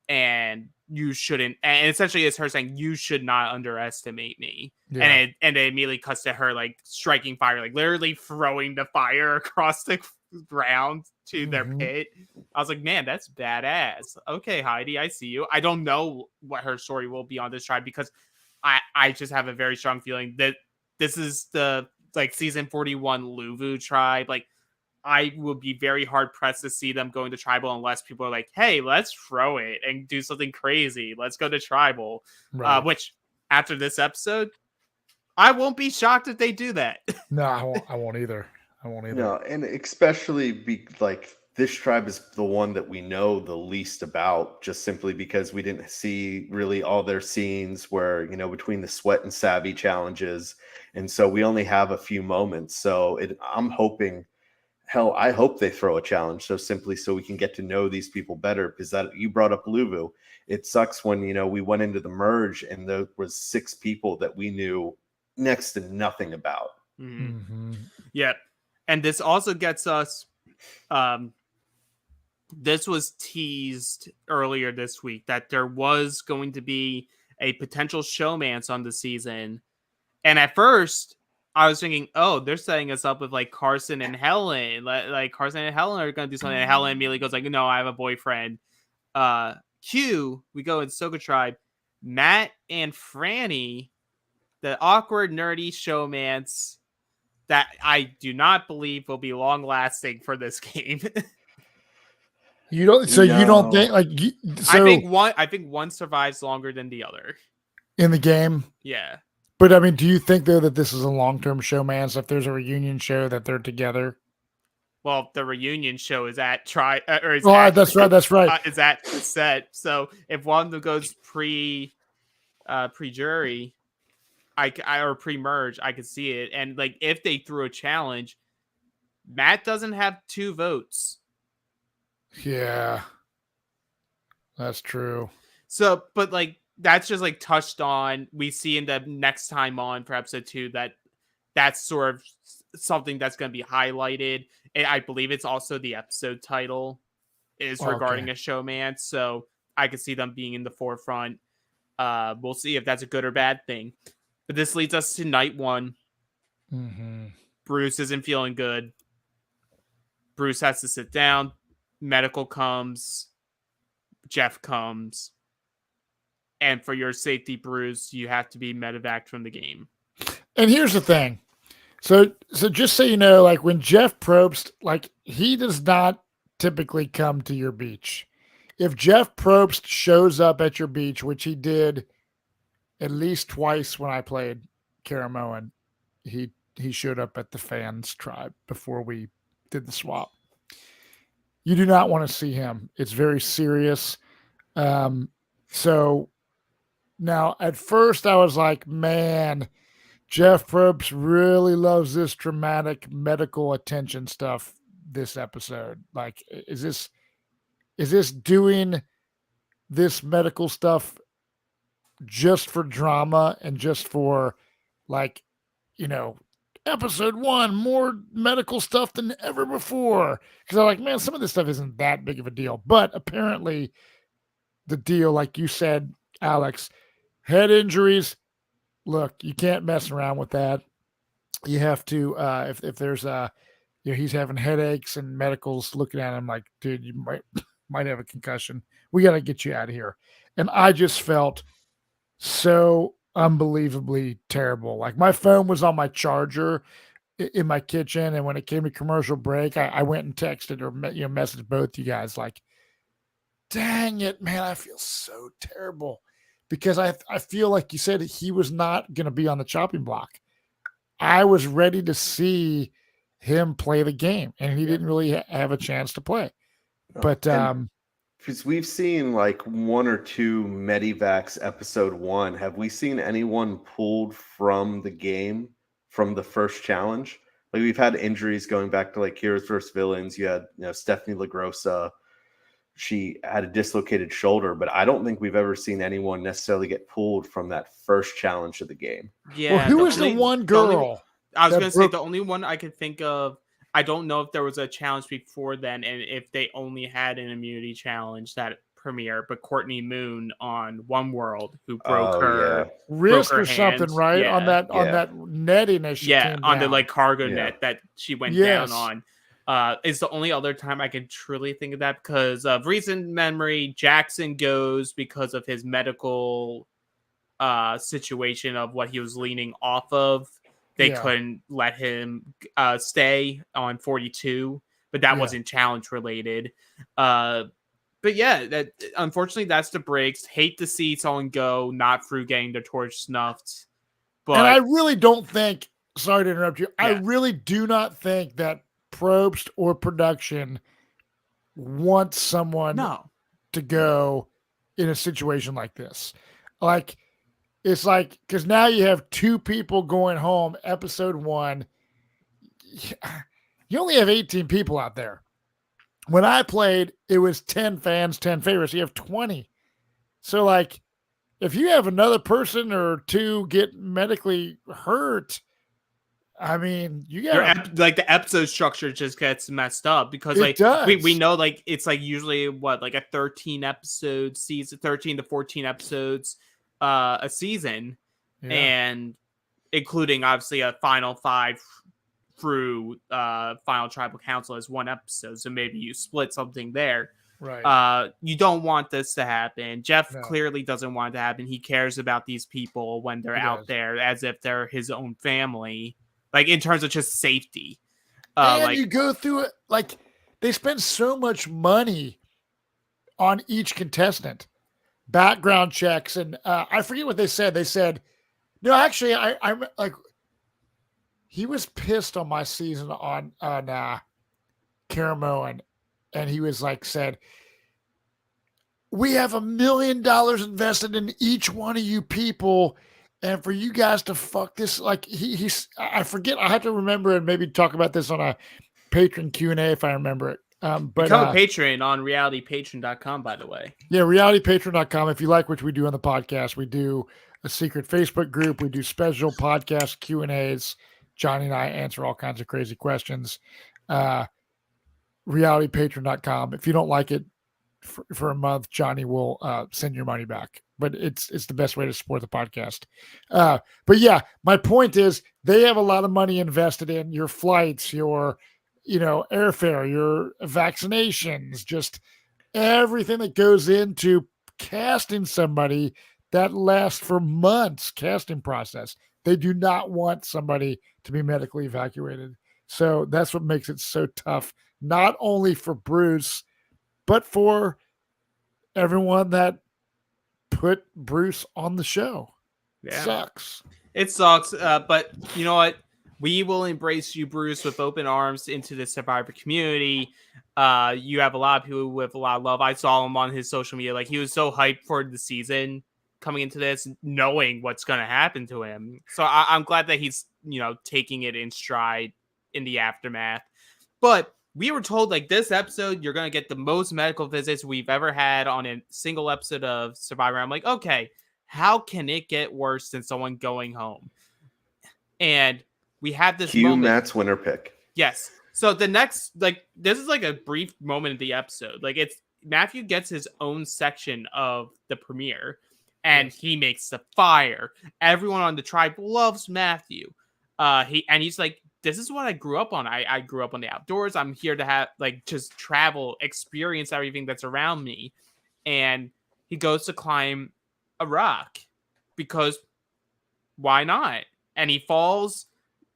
And you shouldn't. And essentially, it's her saying, you should not underestimate me. Yeah. And it immediately cuts to her like striking fire, like literally throwing the fire across the ground to their pit. I was like, man, that's badass. Okay, Heidi, I see you. I don't know what her story will be on this tribe because I just have a very strong feeling that this is the like season 41 Luvu tribe. Like I would be very hard pressed to see them going to tribal unless people are like, hey, let's throw it and do something crazy. Let's go to tribal. Right. Which after this episode, I won't be shocked if they do that. No, I won't either. I won't either. No, and especially like this tribe is the one that we know the least about, just simply because we didn't see really all their scenes where, between the sweat and savvy challenges. And so we only have a few moments. So I'm hoping, hell, I hope they throw a challenge so we can get to know these people better, because that you brought up Luvu. It sucks when, we went into the merge and there was 6 people that we knew next to nothing about. Yeah. And this also gets us, this was teased earlier this week that there was going to be a potential showmance on the season. And at first I was thinking, oh, they're setting us up with like Carson and Helen. Like Carson and Helen are going to do something. And Helen immediately goes like, no, I have a boyfriend. Q, we go in Soka Tribe. Matt and Franny, the awkward, nerdy showmance that I do not believe will be long lasting for this game. You don't. So you don't think like? So I think one survives longer than the other in the game. Yeah. But I mean, do you think though that this is a long-term showmance? If there's a reunion show that they're together. Well, the reunion show is at that's right. That's right. Is at the set. So if one goes pre-jury, or pre-merge, I could see it. And like if they threw a challenge, Matt doesn't have 2 votes. Yeah, that's true. So, but like that's just like touched on. We see in the next time on for episode 2 that's sort of something that's going to be highlighted. And I believe it's also the episode title is regarding a showman. So I could see them being in the forefront. We'll see if that's a good or bad thing. But this leads us to night 1. Bruce isn't feeling good. Bruce has to sit down. Medical comes. Jeff comes. And for your safety, Bruce, you have to be medevaced from the game. And here's the thing. So just so you know, like when Jeff Probst, like he does not typically come to your beach. If Jeff Probst shows up at your beach, which he did at least twice when I played Caramoan, he showed up at the fans tribe before we did the swap. You do not want to see him. It's very serious. So now at first I was like, man, Jeff Probst really loves this dramatic medical attention stuff this episode. Like, is this doing this medical stuff just for drama and just for like, episode 1, more medical stuff than ever before? Because I'm like, man, some of this stuff isn't that big of a deal. But apparently the deal, like you said, Alex, head injuries, look, you can't mess around with that. You have to, if there's he's having headaches and medicals looking at him like, dude, you might have a concussion. We got to get you out of here. And I just felt so unbelievably terrible. Like my phone was on my charger in my kitchen. And when it came to commercial break, I went and texted or messaged both you guys like, dang it, man, I feel so terrible. Because I feel like you said he was not going to be on the chopping block. I was ready to see him play the game, and he didn't really have a chance to play. No. But because we've seen like 1 or 2 Medivacs episode 1, have we seen anyone pulled from the game from the first challenge? Like we've had injuries going back to like Heroes vs. Villains. You had Stephanie LaGrossa. She had a dislocated shoulder, but I don't think we've ever seen anyone necessarily get pulled from that first challenge of the game. Yeah. well, who was the one girl? I was that going to say broke- the only one I could think of. I don't know if there was a challenge before then, and if they only had an immunity challenge that premiere. But Courtney Moon on One World, who broke her wrist broke her or something, hand. right? Yeah. On that netting as she came on the down. like cargo Yeah. net that she went Yes. down on. Is the only other time I can truly think of that, because of recent memory. Jackson goes because of his medical situation of what he was leaning off of. They couldn't let him stay on 42, but that wasn't challenge related. But yeah, that unfortunately that's the breaks. Hate to see someone go not through getting their torch snuffed. But and I really don't think, sorry to interrupt you, I Yeah. really do not think that Probst or production wants someone no. to go in a situation like this. Like, it's like, because now you have 2 people going home, episode 1. You only have 18 people out there. When I played, it was 10 fans, 10 favorites. You have 20. So, like, if you have another person or 2 get medically hurt, I mean, you got like the episode structure just gets messed up, because It like does. we know like it's like usually what, like a 13 episode season, 13 to 14 episodes a season, and including obviously a final 5 through final tribal council as 1 episode, so maybe you split something there. right. You don't want this to happen. Jeff No. clearly doesn't want it to happen. He cares about these people when they're He out does. there as if they're his own family, like in terms of just safety. And Like you go through it, like, they spend so much money on each contestant, background checks, and I forget what they said. They said, no, actually, I'm like, he was pissed on my season on Caramoan, and he was like, said, we have $1 million invested in each one of you people, and for you guys to fuck this, like he's I forget, I have to remember and maybe talk about this on a patron Q&A if I remember it. But become a patron on realitypatron.com, by the way. yeah, realitypatron.com. If you like what we do on the podcast, we do a secret Facebook group. We do special podcast Q&As. Johnny and I answer all kinds of crazy questions. Realitypatron.com. If you don't like it for a month, Johnny will send your money back. But it's the best way to support the podcast. But yeah, my point is they have a lot of money invested in your flights, your airfare, your vaccinations, just everything that goes into casting somebody that lasts for months, casting process. They do not want somebody to be medically evacuated. So that's what makes it so tough, not only for Bruce, but for everyone that put Bruce on the show. Yeah. Sucks. It sucks, but you know what? We will embrace you, Bruce, with open arms into the Survivor community. You have a lot of people with a lot of love. I saw him on his social media. Like, he was so hyped for the season coming into this, knowing what's going to happen to him. So I'm glad that he's, taking it in stride in the aftermath. But we were told, like, this episode, you're going to get the most medical visits we've ever had on a single episode of Survivor. I'm like, okay, how can it get worse than someone going home? And we have this moment. Matt's winner pick. Yes. So the next, this is like a brief moment of the episode. Like, it's Matthew gets his own section of the premiere, and he makes the fire. Everyone on the tribe loves Matthew. He's like, this is what I grew up on. I grew up on the outdoors. I'm here to have just travel, experience everything that's around me. And he goes to climb a rock because why not? And he falls,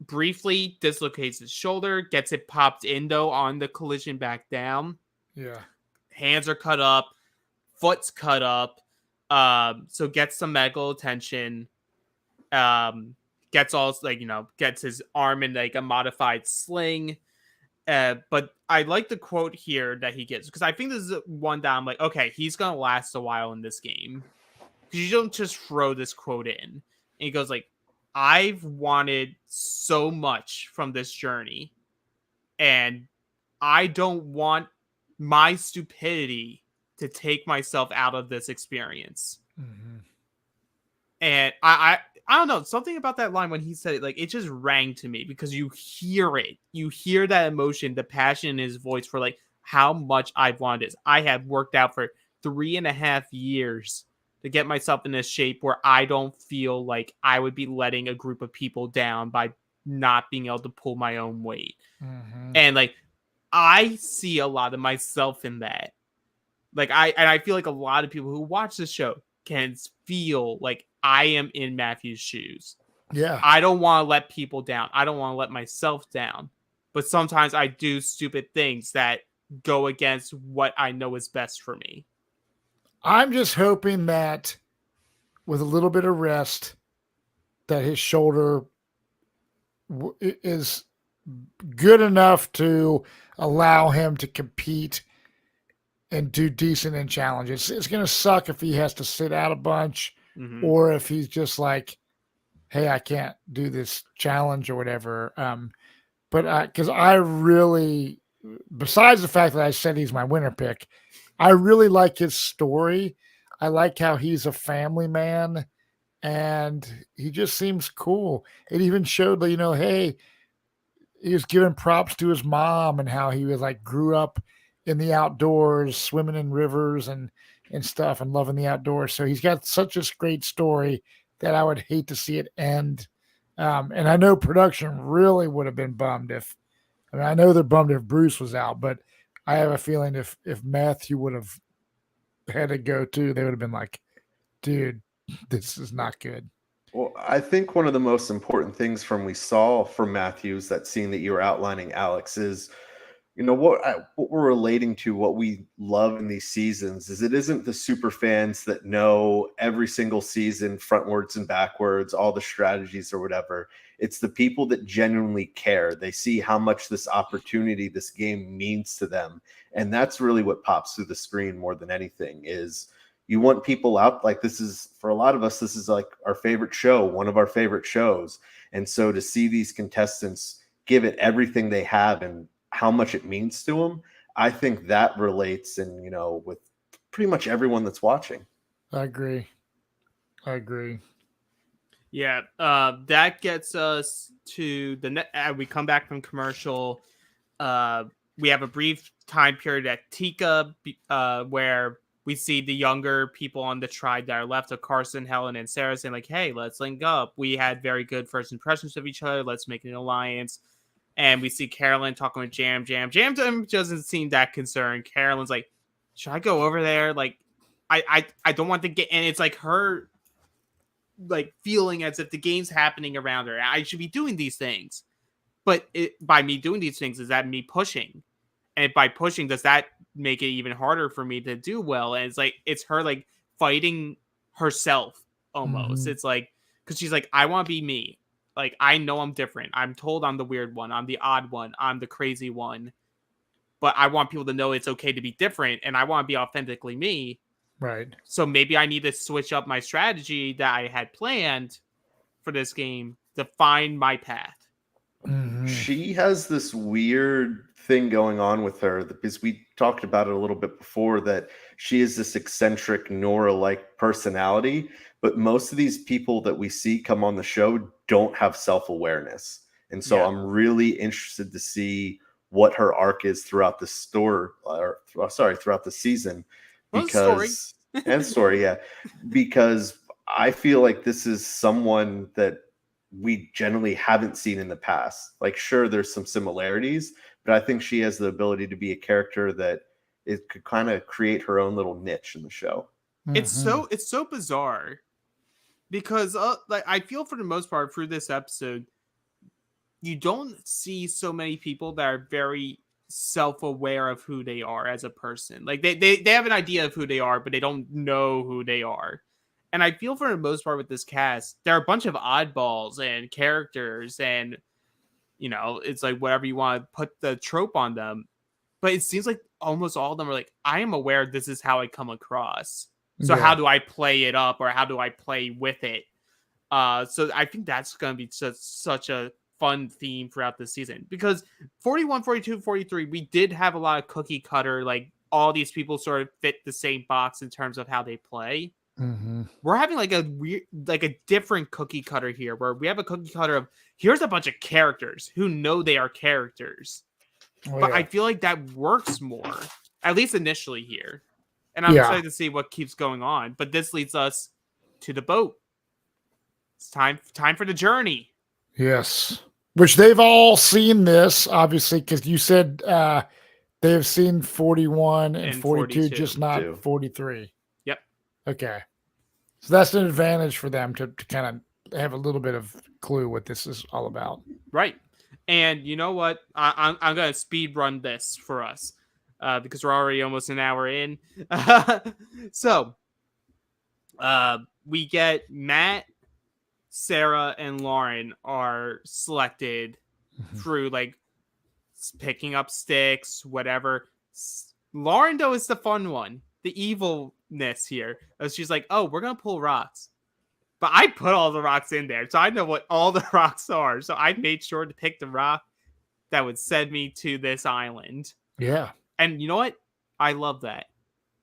briefly dislocates his shoulder, gets it popped in though on the collision back down. Yeah. Hands are cut up, foot's cut up. So gets some medical attention. gets all like, gets his arm in like a modified sling. But I like the quote here that he gives, because I think this is one that I'm like, okay, he's gonna last a while in this game, because you don't just throw this quote in. And he goes like, I've wanted so much from this journey, and I don't want my stupidity to take myself out of this experience. Mm-hmm. And I don't know, something about that line when he said it, like, it just rang to me, because you hear it. You hear that emotion, the passion in his voice for like how much I've wanted this. I have worked out for 3.5 years to get myself in this shape where I don't feel like I would be letting a group of people down by not being able to pull my own weight. Mm-hmm. And like, I see a lot of myself in that. Like, I feel like a lot of people who watch this show can feel like I am in Matthew's shoes. Yeah. I don't want to let people down. I don't want to let myself down. But sometimes I do stupid things that go against what I know is best for me. I'm just hoping that with a little bit of rest, that his shoulder is good enough to allow him to compete and do decent in challenges. It's going to suck if he has to sit out a bunch, or if he's just like, hey, I can't do this challenge or whatever. But because I really, besides the fact that I said he's my winner pick, I really like his story. I like how he's a family man, and he just seems cool. It even showed, hey, he was giving props to his mom and how he was like grew up in the outdoors, swimming in rivers and stuff, and loving the outdoors. So he's got such a great story that I would hate to see it end. And I know production really would have been bummed I know they're bummed if Bruce was out, but I have a feeling if Matthew would have had to go too, they would have been like, dude, this is not good. Well, I think one of the most important things we saw from Matthews, that scene that you were outlining, Alex, is, what we're relating to, what we love in these seasons, is it isn't the super fans that know every single season frontwards and backwards, all the strategies or whatever. It's the people that genuinely care. They see how much this opportunity, this game means to them. And that's really what pops through the screen more than anything. Is you want people out, like, this is, for a lot of us, this is like our favorite show, one of our favorite shows. And so to see these contestants give it everything they have and how much it means to them, I think that relates, and with pretty much everyone that's watching. I agree. Yeah, that gets us to the we come back from commercial. We have a brief time period at Tika, where we see the younger people on the tribe that are left of Carson, Helen, and Sarah saying like, hey, let's link up. We had very good first impressions of each other. Let's make an alliance. And we see Carolyn talking with Jam. Jam doesn't seem that concerned. Carolyn's like, should I go over there? Like, I don't want to get... And it's like her like feeling as if the game's happening around her. I should be doing these things. But by me doing these things, is that me pushing? And by pushing, does that make it even harder for me to do well? And it's like, it's her like fighting herself almost. It's like, because she's like, I want to be me. Like, I know I'm different. I'm told I'm the weird one. I'm the odd one. I'm the crazy one. But I want people to know it's okay to be different, and I want to be authentically me. Right. So maybe I need to switch up my strategy that I had planned for this game to find my path. She has this weird thing going on with her, because we talked about it a little bit before, that she is this eccentric Nora-like personality, but most of these people that we see come on the show don't have self-awareness. And so I'm really interested to see what her arc is throughout the throughout the season. Because because I feel like this is someone that we generally haven't seen in the past. Like, sure, there's some similarities, but I think she has the ability to be a character that it could kind of create her own little niche in the show. It's so bizarre, because like, I feel for the most part through this episode, you don't see so many people that are very self-aware of who they are as a person. Like, they have an idea of who they are, but they don't know who they are. And I feel for the most part with this cast, there are a bunch of oddballs and characters and, it's like whatever you want to put the trope on them. But it seems like almost all of them are like, I am aware this is how I come across. So how do I play it up or how do I play with it? So I think that's going to be such a fun theme throughout the season, because 41, 42, 43, we did have a lot of cookie cutter, like all these people sort of fit the same box in terms of how they play. Mm-hmm. We're having like a weird, like a different cookie cutter here, where we have a cookie cutter of here's a bunch of characters who know they are characters. But I feel like that works more, at least initially here. And I'm excited to see what keeps going on. But this leads us to the boat. It's time for the journey. Yes. Which they've all seen this, obviously, because you said they've seen 41 and 42, just not 43. Yep. Okay. So that's an advantage for them to kind of have a little bit of clue what this is all about. Right. And you know what? I'm going to speed run this for us because we're already almost an hour in. So we get Matt, Sarah, and Lauren are selected through like picking up sticks, whatever. Lauren, though, is the fun one. The evilness here. She's like, oh, we're going to pull rocks. But I put all the rocks in there, so I know what all the rocks are. So I made sure to pick the rock that would send me to this island. Yeah. And you know what? I love that.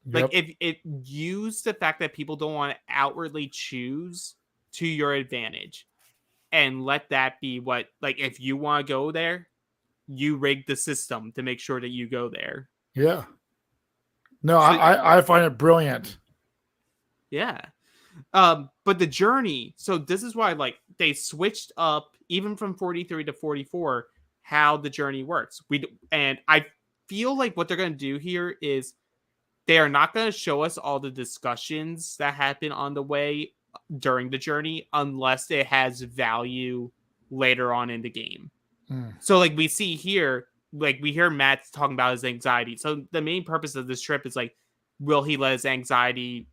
Yep. Like, if it use the fact that people don't want to outwardly choose to your advantage, and let that be what, like, if you want to go there, you rig the system to make sure that you go there. Yeah. No, I find it brilliant. Yeah. But the journey, so this is why, like, they switched up even from 43 to 44 how the journey works. And I feel like what they're going to do here is they are not going to show us all the discussions that happen on the way during the journey unless it has value later on in the game. So like we see here, like we hear Matt talking about his anxiety. So the main purpose of this trip is like, will he let his anxiety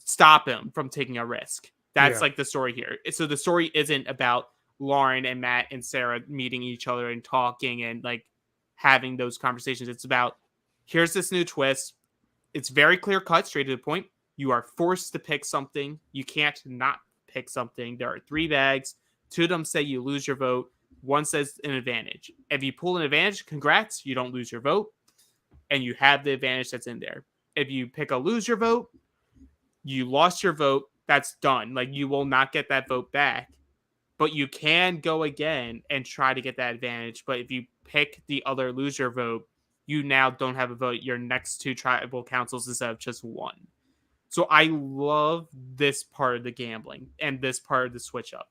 stop him from taking a risk? That's like the story here. So the story isn't about Lauren and Matt and Sarah meeting each other and talking and like having those conversations. It's about, here's this new twist. It's very clear cut, straight to the point. You are forced to pick something. You can't not pick something. There are 3 bags. 2 of them say you lose your vote. 1 says an advantage. If you pull an advantage, congrats, you don't lose your vote. And you have the advantage that's in there. If you pick a lose your vote, you lost your vote. That's done. Like, you will not get that vote back. But you can go again and try to get that advantage. But if you pick the other lose your vote, you now don't have a vote. Your next 2 tribal councils instead of just 1. So I love this part of the gambling and this part of the switch up.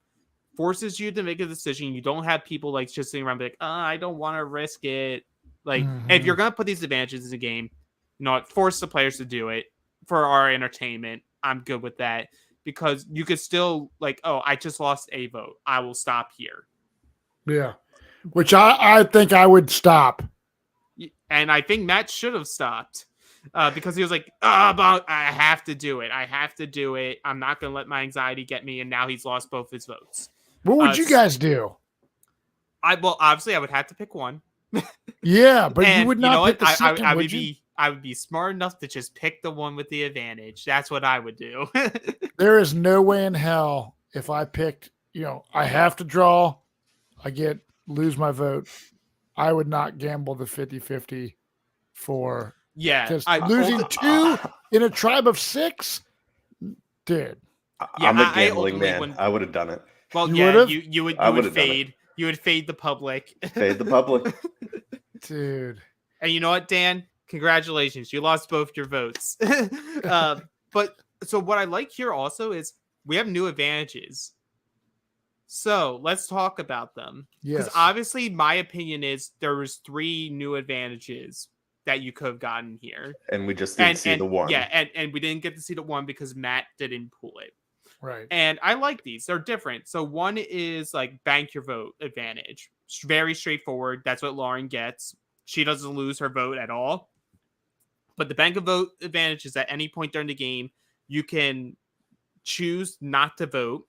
Forces you to make a decision. You don't have people like just sitting around like, I don't want to risk it. Like, if you're going to put these advantages in the game, force the players to do it for our entertainment. I'm good with that, because you could still like, oh, I just lost a vote. I will stop here. Yeah. Which I think I would stop. And I think Matt should have stopped. Because he was like, I have to do it. I have to do it. I'm not going to let my anxiety get me. And now he's lost both his votes. What would you guys do? Obviously, I would have to pick one. Yeah, but you would not pick the second, would you? I would be smart enough to just pick the one with the advantage. That's what I would do. There is no way in hell if I picked, I have to draw, lose my vote. I would not gamble the 50-50 for... Yeah, because losing 2 in a tribe of 6, dude. Yeah, I'm a gambling man. I would have done it. Well, you would fade. You would fade the public. Fade the public, dude. And you know what, Dan? Congratulations, you lost both your votes. But so what I like here also is we have new advantages. So let's talk about them. Because obviously, my opinion is there was 3 new advantages that you could have gotten here. And we just didn't see the 1. Yeah, and we didn't get to see the 1 because Matt didn't pull it. Right. And I like these. They're different. So one is like bank your vote advantage. Very straightforward. That's what Lauren gets. She doesn't lose her vote at all. But the bank of vote advantage is at any point during the game, you can choose not to vote.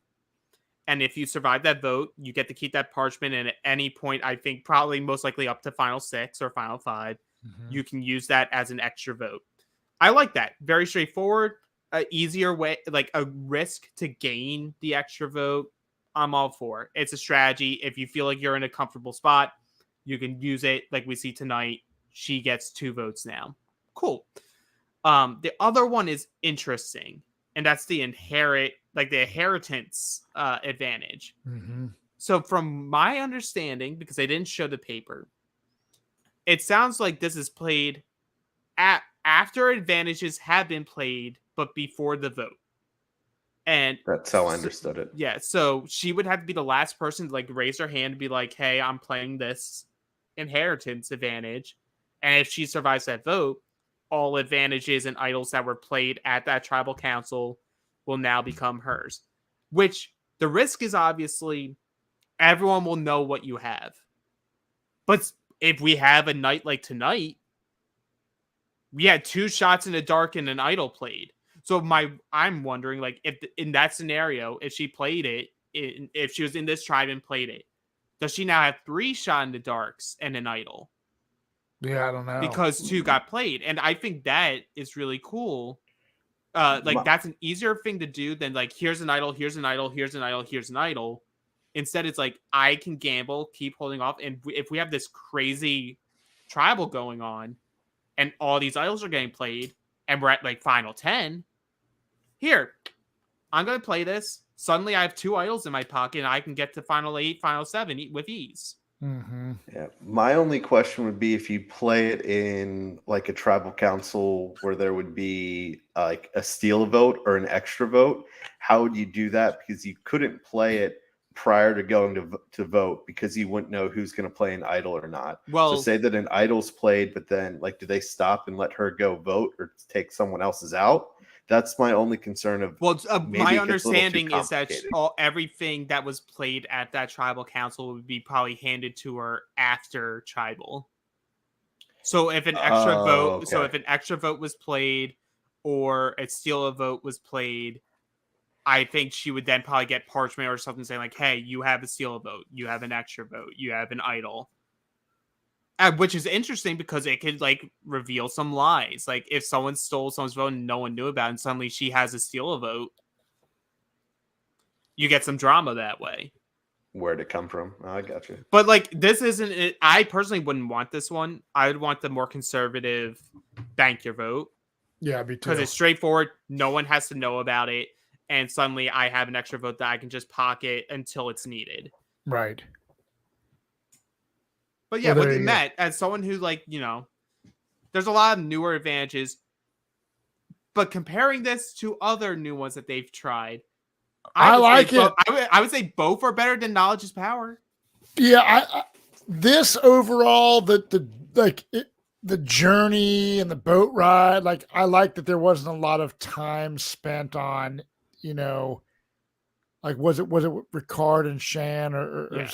And if you survive that vote, you get to keep that parchment. And at any point, I think probably most likely up to final 6 or final 5, you can use that as an extra vote. I like that. Very straightforward, easier way, like a risk to gain the extra vote. I'm all for it. It's a strategy. If you feel like you're in a comfortable spot, you can use it like we see tonight. She gets 2 votes now. Cool. The other one is interesting, and that's the inheritance advantage. So from my understanding, because they didn't show the paper, it sounds like this is played after advantages have been played, but before the vote. And that's how I understood it. Yeah, so she would have to be the last person to like raise her hand and be like, hey, I'm playing this inheritance advantage. And if she survives that vote, all advantages and idols that were played at that tribal council will now become hers. Which the risk is obviously everyone will know what you have. But if we have a night like tonight, we had 2 shots in the dark and an idol played. So I'm wondering, like, if in that scenario, if she played it, if she was in this tribe and played it, does she now have 3 shot in the darks and an idol? Yeah, I don't know. Because 2 got played. And I think that is really cool. That's an easier thing to do than, like, here's an idol, here's an idol, here's an idol, here's an idol. Instead, it's like, I can gamble, keep holding off. And if we have this crazy tribal going on, and all these idols are getting played, and we're at, like, final 10, here, I'm going to play this. Suddenly, I have 2 idols in my pocket, and I can get to final 8, final 7 with ease. Yeah. My only question would be if you play it in like a tribal council where there would be like a steal vote or an extra vote, how would you do that? Because you couldn't play it prior to going to vote because you wouldn't know who's going to play an idol or not. Well, so say that an idol's played, but then like, do they stop and let her go vote or take someone else's out? That's my only concern of. Well, my understanding is that everything that was played at that tribal council would be probably handed to her after tribal. So if an extra vote was played or a steal a vote was played, I think she would then probably get parchment or something saying like, hey, you have a steal a vote, you have an extra vote, you have an idol. Which is interesting because it could like reveal some lies. Like if someone stole someone's vote and no one knew about it and suddenly she has a steal a vote, you get some drama that way. Where'd it come from? I got you. But like this isn't it. I personally wouldn't want this one. I would want the more conservative bank your vote. Yeah, me too. Because it's straightforward. No one has to know about it. And suddenly I have an extra vote that I can just pocket until it's needed. Right. But yeah, with Matt, as someone who like, you know, there's a lot of newer advantages. But comparing this to other new ones that they've tried, I like it. I would say both are better than knowledge is power. Yeah, this overall, the journey and the boat ride, like I like that there wasn't a lot of time spent on, you know, like was it Ricard and Shan or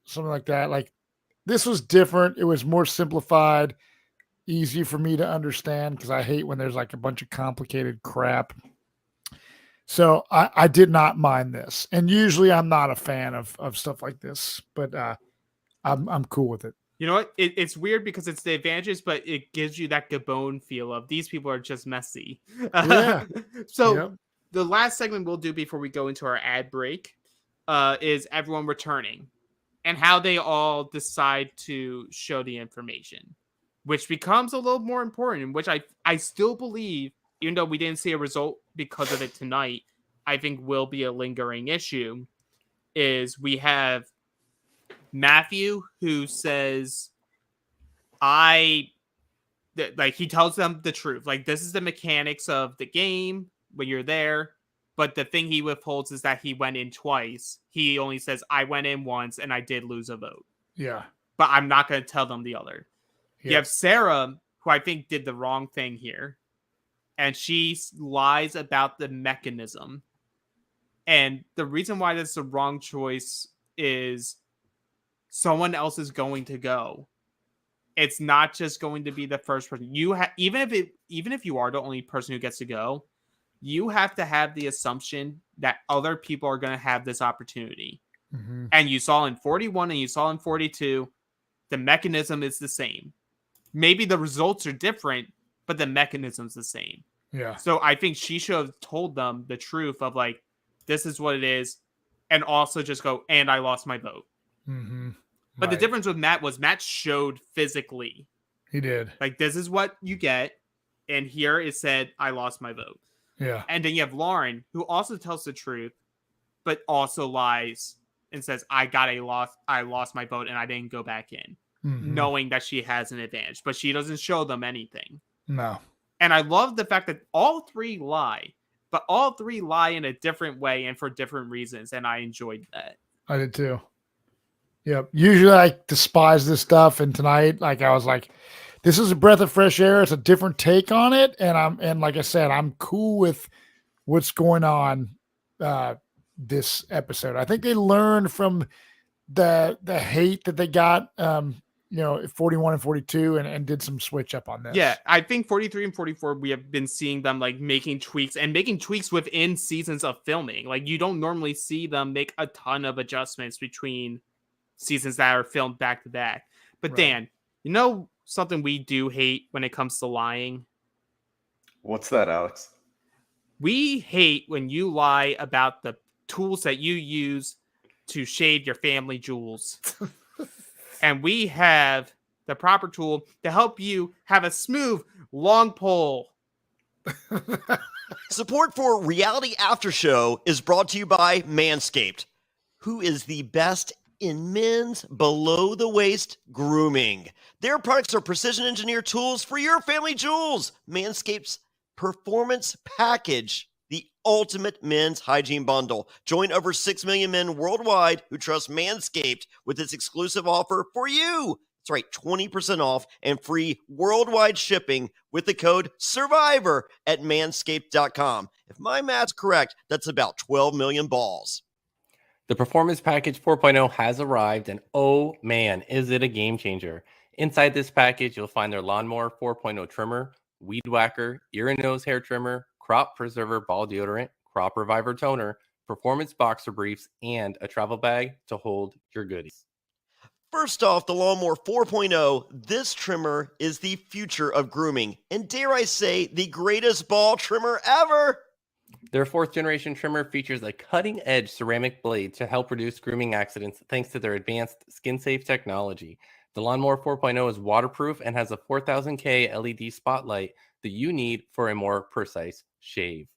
something like that. Like this was different. It was more simplified, easy for me to understand because I hate when there's like a bunch of complicated crap. So I did not mind this. And usually I'm not a fan of stuff like this, but I'm cool with it. You know what? It's weird because it's the advantages, but it gives you that Gabon feel of these people are just messy. Yeah. So the last segment we'll do before we go into our ad break is everyone returning and how they all decide to show the information, which becomes a little more important, which I still believe, even though we didn't see a result because of it tonight, I think will be a lingering issue, is we have Matthew who says, he tells them the truth. Like, this is the mechanics of the game when you're there. But the thing he withholds is that he went in twice. He only says, I went in once and I did lose a vote. Yeah. But I'm not going to tell them the other. Yeah. You have Sarah, who I think did the wrong thing here. And she lies about the mechanism. And the reason why that's the wrong choice is someone else is going to go. It's not just going to be the first person. Even if you are the only person who gets to go, you have to have the assumption that other people are going to have this opportunity. Mm-hmm. And you saw in 41 and you saw in 42, the mechanism is the same. Maybe the results are different, but the mechanism's the same. Yeah. So I think she should have told them the truth of like, this is what it is. And also just go, and I lost my vote. Mm-hmm. But the difference with Matt was Matt showed physically. He did. Like, this is what you get. And here it said, I lost my vote. Yeah. And then you have Lauren, who also tells the truth, but also lies and says, I lost my vote and I didn't go back in. Mm-hmm. Knowing that she has an advantage, but she doesn't show them anything. No. And I love the fact that all three lie, but all three lie in a different way and for different reasons. And I enjoyed that. I did too. Yep. Usually I despise this stuff. And tonight, like, I was like, this is a breath of fresh air. It's a different take on it. And like I said, I'm cool with what's going on this episode. I think they learned from the hate that they got, 41 and 42 and did some switch up on this. Yeah, I think 43 and 44, we have been seeing them like making tweaks within seasons of filming. Like, you don't normally see them make a ton of adjustments between seasons that are filmed back to back. But Right. Dan, something we do hate when it comes to lying? What's that, Alex? We hate when you lie about the tools that you use to shave your family jewels. And we have the proper tool to help you have a smooth, long pole. Support for Reality After Show is brought to you by Manscaped, who is the best in men's below-the-waist grooming. Their products are precision-engineered tools for your family jewels. Manscaped's Performance Package, the ultimate men's hygiene bundle. Join over 6 million men worldwide who trust Manscaped with this exclusive offer for you. That's right, 20% off and free worldwide shipping with the code SURVIVOR at manscaped.com. If my math's correct, that's about 12 million balls. The Performance Package 4.0 has arrived, and oh man, is it a game changer. Inside this package, you'll find their Lawnmower 4.0 trimmer, Weed Whacker, ear and nose hair trimmer, Crop Preserver ball deodorant, Crop Reviver toner, performance boxer briefs, and a travel bag to hold your goodies. First off, the Lawnmower 4.0, this trimmer is the future of grooming, and dare I say, the greatest ball trimmer ever. Their 4th generation trimmer features a cutting-edge ceramic blade to help reduce grooming accidents thanks to their advanced skin-safe technology. The Lawnmower 4.0 is waterproof and has a 4000K LED spotlight that you need for a more precise shave.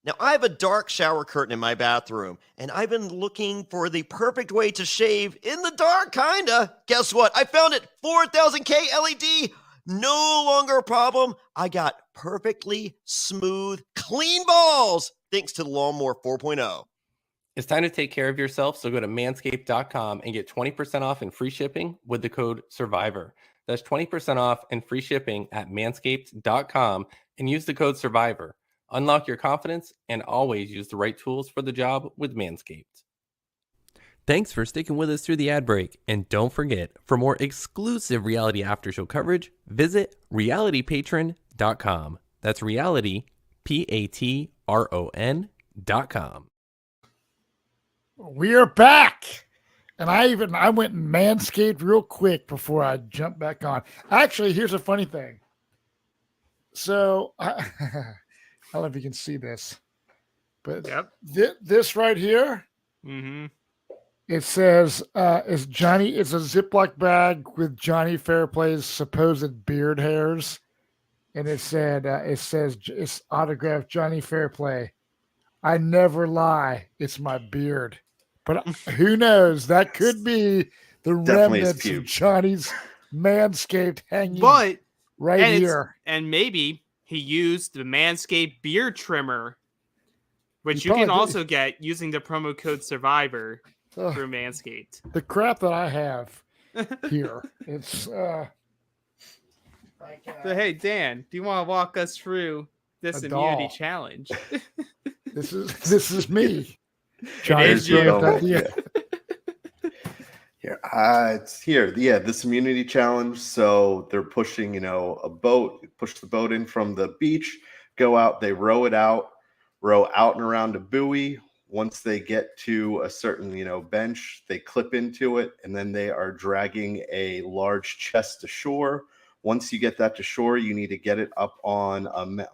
Now, I have a dark shower curtain in my bathroom, and I've been looking for the perfect way to shave in the dark, kinda. Guess what? I found it! 4000K LED! No longer a problem. I got perfectly smooth, clean balls thanks to the Lawnmower 4.0. It's time to take care of yourself, so go to manscaped.com and get 20% off and free shipping with the code SURVIVOR. That's 20% off and free shipping at manscaped.com and use the code SURVIVOR. Unlock your confidence and always use the right tools for the job with Manscaped. Thanks for sticking with us through the ad break. And don't forget, for more exclusive Reality After Show coverage, visit realitypatron.com. That's reality, Patron.com. We are back. And I went and manscaped real quick before I jumped back on. Actually, here's a funny thing. So I don't know if you can see this, but this right here, it says it's Johnny. It's a Ziploc bag with Johnny Fairplay's supposed beard hairs, and it says it's autographed Johnny Fairplay. I never lie. It's my beard. But who knows? That could be the remnants of Johnny's Manscaped hanging here. And maybe he used the Manscaped beard trimmer, which you can also get using the promo code SURVIVOR through Manscaped. The crap that I have here. It's So hey, Dan, do you want to walk us through this immunity challenge? This is me. Johnny's It's here. Yeah, this immunity challenge. So they're pushing, a boat, push the boat in from the beach, go out, they row it out. row out and around a buoy. Once they get to a certain, bench, they clip into it, and then they are dragging a large chest to shore. Once you get that to shore, you need to get it up on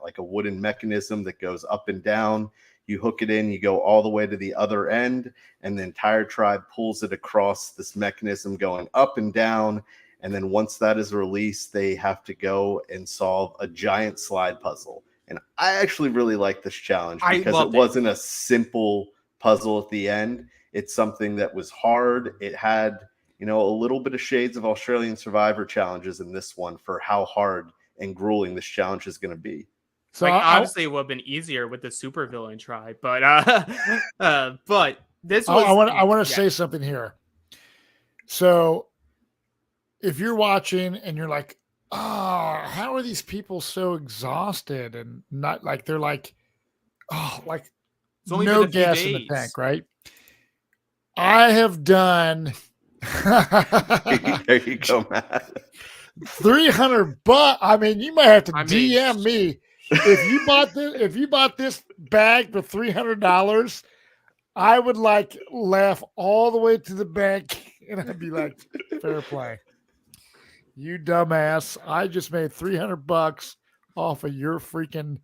like a wooden mechanism that goes up and down. You hook it in, you go all the way to the other end, and the entire tribe pulls it across this mechanism going up and down. And then once that is released, they have to go and solve a giant slide puzzle. And I actually really like this challenge because it wasn't a simple puzzle at the end. It's something that was hard. It had, a little bit of shades of Australian Survivor challenges in this one for how hard and grueling this challenge is going to be. So obviously it would have been easier with the supervillain tribe, but this was. I want to say something here. So if you're watching and you're like, oh, how are these people so exhausted and not like they're like, oh, like no gas in the tank, right? I have done. There you go, Matt. $300. I mean, you might have to DM me if you bought this bag for $300. I would like laugh all the way to the bank, and I'd be like, fair play. You dumbass. I just made $300 off of your freaking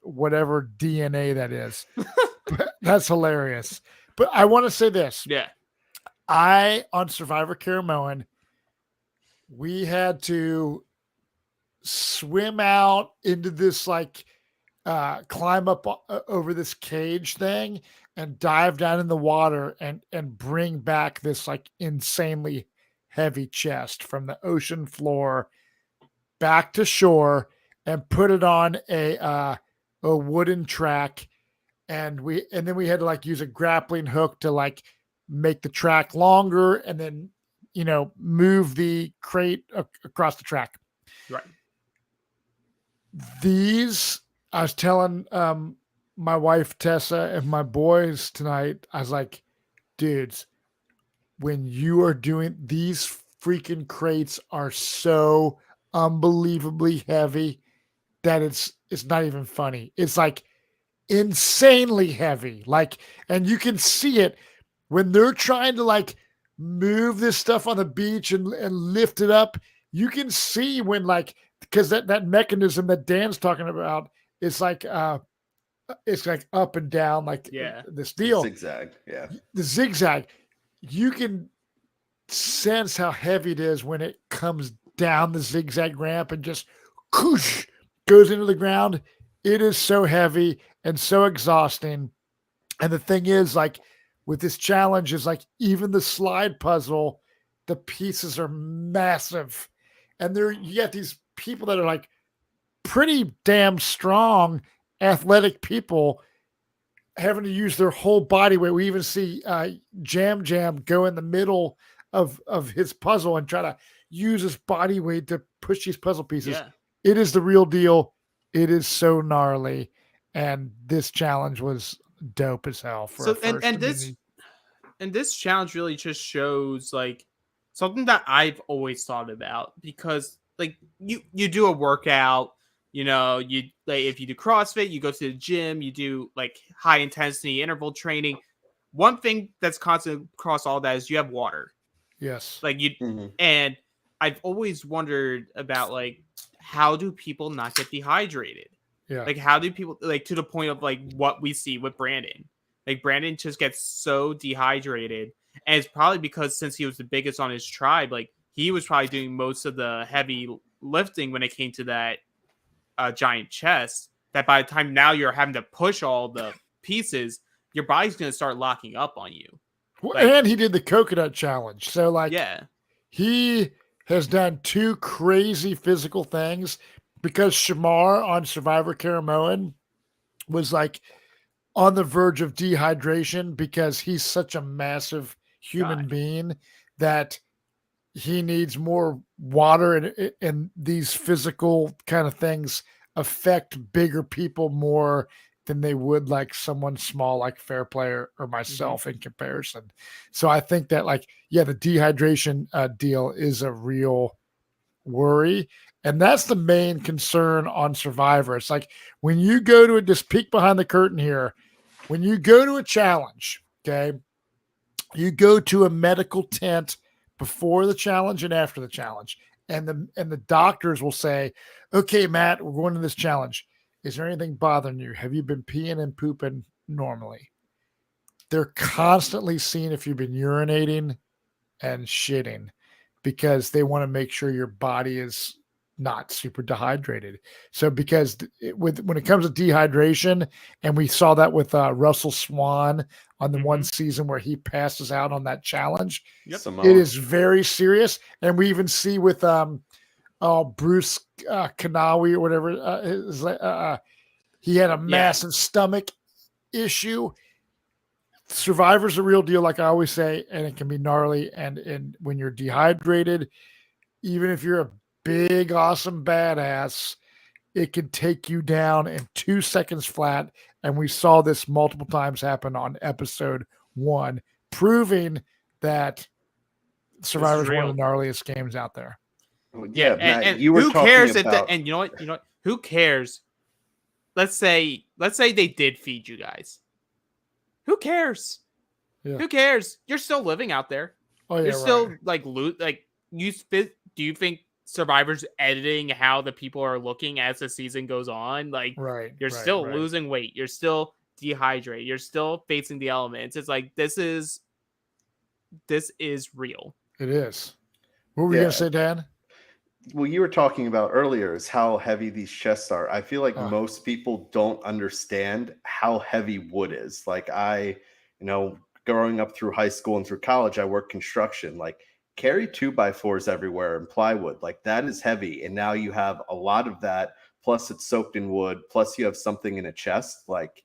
whatever DNA that is. That's hilarious. But I want to say this. Yeah. On Survivor Caramoan, we had to swim out into this like climb up over this cage thing and dive down in the water and bring back this like insanely heavy chest from the ocean floor back to shore and put it on a wooden track. And then we had to like use a grappling hook to like make the track longer and then, move the crate across the track. Right. I was telling my wife, Tessa, and my boys tonight, I was like, dudes, when you are doing these freaking crates are so unbelievably heavy that it's not even funny. It's like insanely heavy. Like, and you can see it when they're trying to like move this stuff on the beach and lift it up. You can see when like, because that mechanism that Dan's talking about is like it's like up and down, like this deal. Zigzag, yeah. The zigzag. You can sense how heavy it is when it comes down the zigzag ramp and just whoosh, goes into the ground. It is so heavy and so exhausting. And the thing is, like, with this challenge is like even the slide puzzle, the pieces are massive. And you got these people that are like pretty damn strong, athletic people having to use their whole body weight. We even see Jam go in the middle of his puzzle and try to use his body weight to push these puzzle pieces. Yeah. It is the real deal. It is so gnarly. And this challenge was dope as hell. This challenge really just shows like something that I've always thought about, because like you do a workout, you like if you do CrossFit, you go to the gym, you do like high intensity interval training. One thing that's constant across all that is you have water. Yes. Like and I've always wondered about like, how do people not get dehydrated? Yeah. Like, how do people, like, to the point of like what we see with Brandon? Like, Brandon just gets so dehydrated, and it's probably because since he was the biggest on his tribe, like he was probably doing most of the heavy lifting when it came to that giant chest. That by the time now you're having to push all the pieces, your body's going to start locking up on you. Well, and he did the coconut challenge, so like, he has done two crazy physical things. Because Shamar on Survivor Caramoan was like on the verge of dehydration because he's such a massive human being that he needs more water, and these physical kind of things affect bigger people more than they would like someone small like Fair Player or myself in comparison. So I think that like, the dehydration deal is a real worry. And that's the main concern on Survivor. It's like when you go to just peek behind the curtain here, when you go to a challenge, okay, you go to a medical tent before the challenge and after the challenge. And the doctors will say, okay, Matt, we're going to this challenge. Is there anything bothering you? Have you been peeing and pooping normally? They're constantly seeing if you've been urinating and shitting because they want to make sure your body is not super dehydrated. So because when it comes to dehydration, and we saw that with Russell Swan on the one season where he passes out on that challenge, Simone. it is very serious. And we even see with Bruce Kanawi or whatever, he had a massive stomach issue. Survivor's a real deal, like I always say, and it can be gnarly. And when you're dehydrated, even if you're a big, awesome badass, it can take you down in 2 seconds flat. And we saw this multiple times happen on episode 1, proving that Survivor is one of the gnarliest games out there. Yeah, Matt, and you were who talking cares about... and you know what? Who cares? Let's say they did feed you guys. Who cares? Yeah. Who cares? You're still living out there. Oh yeah, You're still right. like do you think Survivor's editing how the people are looking as the season goes on? Like, you're still losing weight. You're still dehydrated. You're still facing the elements. It's like this is real. It is. What were you gonna say, Dan? Well, you were talking about earlier is how heavy these chests are. I feel like most people don't understand how heavy wood is. Like growing up through high school and through college, I worked construction. Like carry 2x4s everywhere and plywood. Like that is heavy. And now you have a lot of that. Plus it's soaked in wood. Plus you have something in a chest. Like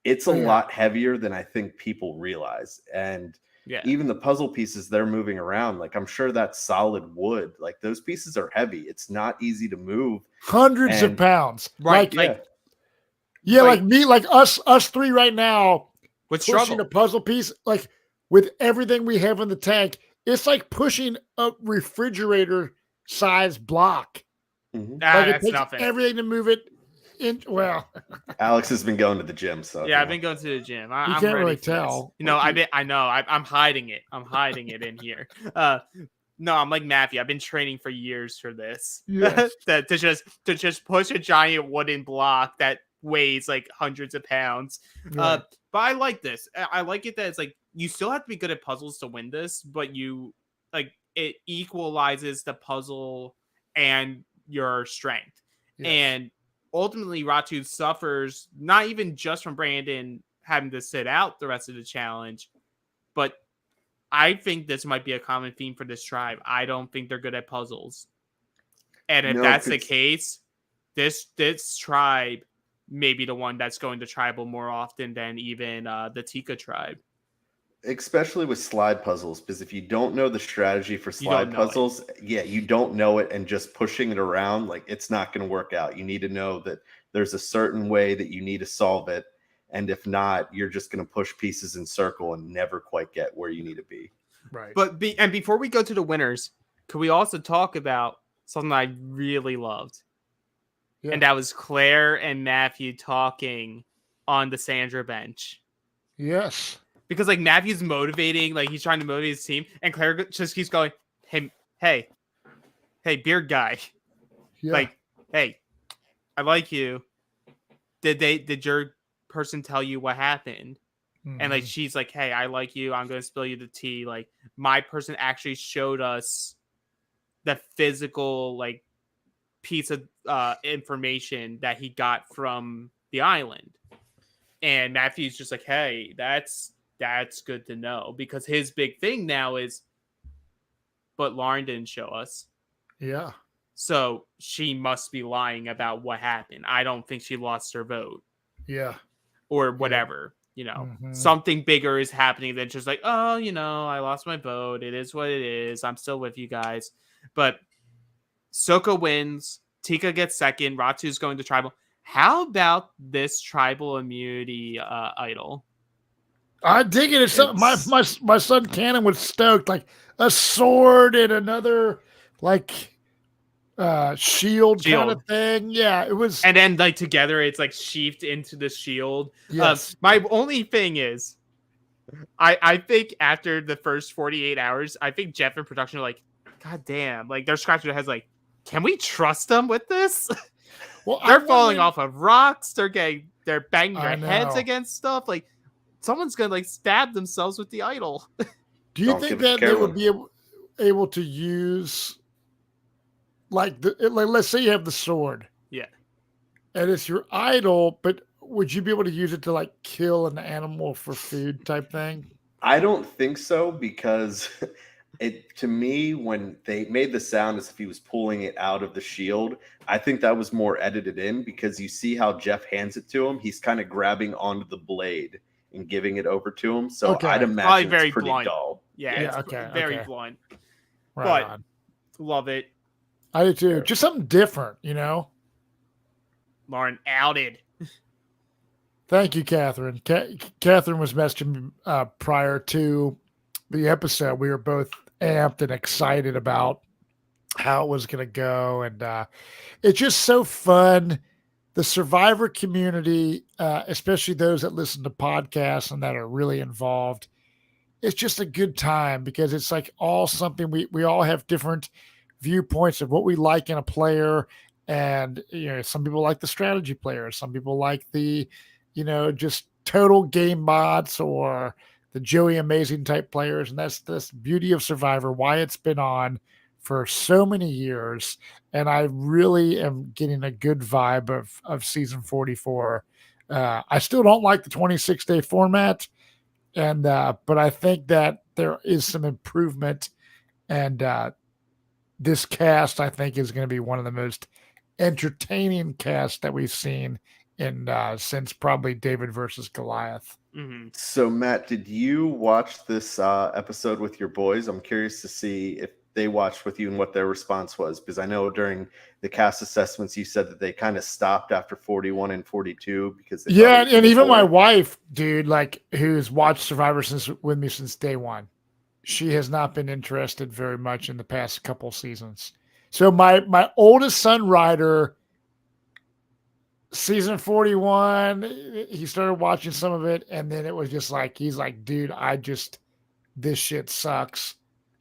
it's a lot heavier than I think people realize. And even the puzzle pieces they're moving around, like I'm sure that's solid wood. Like those pieces are heavy. It's not easy to move. Hundreds of pounds. Right. Like me, like us three right now, with pushing a puzzle piece, like with everything we have in the tank, it's like pushing a refrigerator size block. Mm-hmm. Like that's it takes nothing. everything to move it in. Well, Alex has been going to the gym, so I've been going to the gym. You I'm can't ready really for tell. this. I'm hiding it. I'm hiding it in here. No, I'm like Matthew. I've been training for years for this. Yes. to just push a giant wooden block that weighs like hundreds of pounds. Right. But I like this. I like it that it's like you still have to be good at puzzles to win this, but you like it equalizes the puzzle and your strength. Yes. And ultimately, Ratu suffers not even just from Brandon having to sit out the rest of the challenge, but I think this might be a common theme for this tribe. I don't think they're good at puzzles. And if that's the case, this tribe may be the one that's going to tribal more often than even the Tika tribe. Especially with slide puzzles, because if you don't know the strategy for slide puzzles, you don't know it, and just pushing it around, like it's not going to work out. You need to know that there's a certain way that you need to solve it, and if not, you're just going to push pieces in circle and never quite get where you need to be. Right. But before we go to the winners, could we also talk about something I really loved? Yeah. And that was Claire and Matthew talking on the Sandra bench. Yes. Because like Matthew's motivating, like he's trying to motivate his team, and Claire just keeps going, hey, beard guy, like, hey, I like you. Did your person tell you what happened? Mm-hmm. And like she's like, hey, I like you. I'm gonna spill you the tea. Like my person actually showed us the physical like piece of information that he got from the island, and Matthew's just like, hey, that's good to know, because his big thing now is, but Lauren didn't show us. Yeah. So she must be lying about what happened. I don't think she lost her vote. Yeah. Or whatever, something bigger is happening than just like, oh, I lost my vote. It is what it is. I'm still with you guys. But Soko wins. Tika gets second. Ratu's going to tribal. How about this tribal immunity idol? I dig it. My son Cannon was stoked, like a sword and another like shield kind of Shield. thing. Yeah, it was. And then like together, it's like sheathed into the shield. Yes. My only thing is, I think after the first 48 hours, I think Jeff and production are like, God damn, like they're scratching their heads like, can we trust them with this? Well, They're I'm falling wondering- off of rocks. They're banging I their heads know. against stuff. Like someone's gonna like stab themselves with the idol. Do you Don't think give it to that they would Carolyn. be able to use, like, let's say you have the sword, Yeah. and it's your idol, but would you be able to use it to like kill an animal for food type thing? I don't think so, because it, to me, when they made the sound as if he was pulling it out of the shield, I think that was more edited in, because you see how Jeff hands it to him. He's kind of grabbing onto the blade and giving it over to him. So Okay. I'd Probably imagine very it's pretty blunt. dull. Yeah, Yeah, it's okay, very okay. blunt. Right But- on. Love it. I do too. Yeah. Just something different, you know. Lauren outed. Thank you, Catherine. Catherine was messaging me prior to the episode. We were both amped and excited about how it was going to go. And it's just so fun. The Survivor community, especially those that listen to podcasts and that are really involved, it's just a good time because it's like all something we all have different viewpoints of what we like in a player. And, you know, some people like the strategy players, some people like the, you know, just total game bots or the Joey Amazing type players. And that's this beauty of Survivor, why it's been on for so many years. And I really am getting a good vibe of season 44. I still don't like the 26-day format. And, but I think that there is some improvement, and this cast, I think, is going to be one of the most entertaining casts that we've seen in since probably David versus Goliath. Mm-hmm. So, Matt, did you watch this episode with your boys? I'm curious to see if they watched with you and what their response was, because I know during the cast assessments you said that they kind of stopped after 41 and 42 because they Yeah, thought it was and too even my boring. wife, dude, like who's watched Survivor with me since day one, she has not been interested very much in the past couple seasons. So my oldest son, Ryder, season 41, he started watching some of it, and then it was just like he's like, dude, this shit sucks.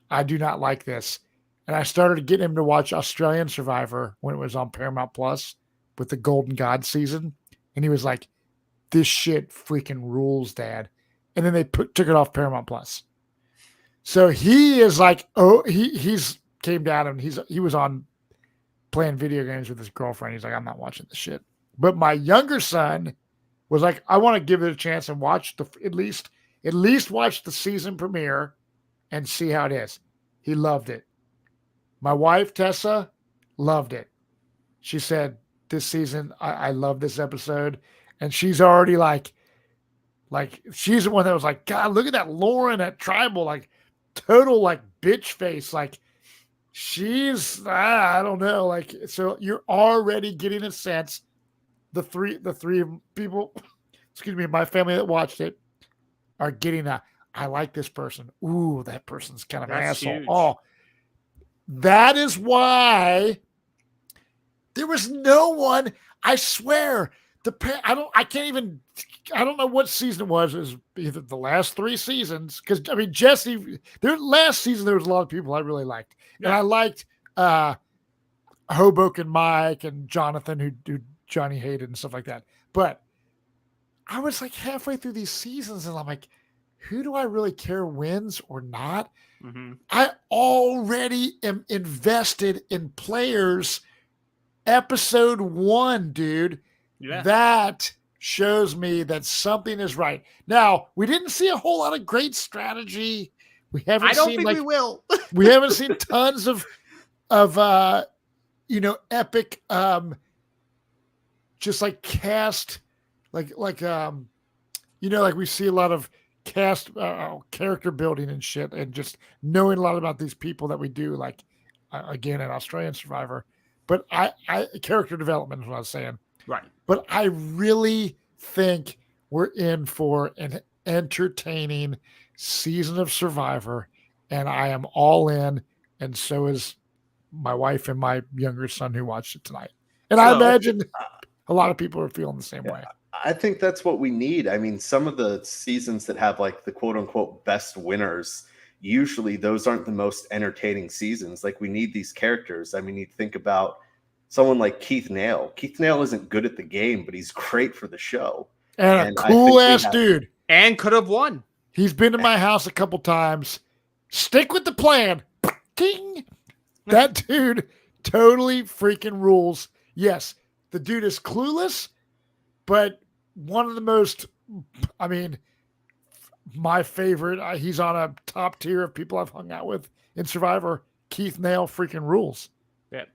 I do not like this. And I started getting him to watch Australian Survivor when it was on Paramount Plus with the Golden God season. And he was like, this shit freaking rules, Dad. And then they took it off Paramount Plus. So he is like, oh, he's came down and he was on playing video games with his girlfriend. He's like, I'm not watching this shit. But my younger son was like, I want to give it a chance and watch at least watch the season premiere and see how it is. He loved it. My wife, Tessa, loved it. She said, this season, I love this episode. And she's already like she's the one that was like, God, look at that Lauren at Tribal, like total like bitch face. Like she's, I don't know. Like, so you're already getting a sense. The three people, excuse me, my family that watched it are getting I like this person. Ooh, that person's kind of an That's asshole. huge. Oh, that is why there was no one. I swear, I don't know what season it was. It was either the last 3 seasons. Because I mean, Jesse, last season there was a lot of people I really liked, and I liked Hoboken Mike and Jonathan, who Johnny hated and stuff like that. But I was like halfway through these seasons, and I'm like, who do I really care wins or not? Mm-hmm. I already am invested in players. Episode 1, dude. Yeah. That shows me that something is right. Now, we didn't see a whole lot of great strategy. We haven't I don't seen think we will. we haven't seen tons of epic just like cast like we see a lot of cast character building and shit, and just knowing a lot about these people that we do, like again in Australian Survivor. But I character development is what I was saying. Right. But I really think we're in for an entertaining season of Survivor, and I am all in, and so is my wife and my younger son who watched it tonight. And I So- imagine a lot of people are feeling the same Yeah. way. I think that's what we need. I mean, some of the seasons that have like the quote unquote best winners, usually those aren't the most entertaining seasons. Like we need these characters. I mean, you think about someone like Keith Nail. Keith Nail isn't good at the game, but he's great for the show. And And a I think cool we ass have- dude. And could have won. He's been to my house a couple times. Stick with the plan. Ting. That dude totally freaking rules. Yes, the dude is clueless, but one of the most, I mean, my favorite, he's on a top tier of people I've hung out with in Survivor. Keith Nail freaking rules. Yep.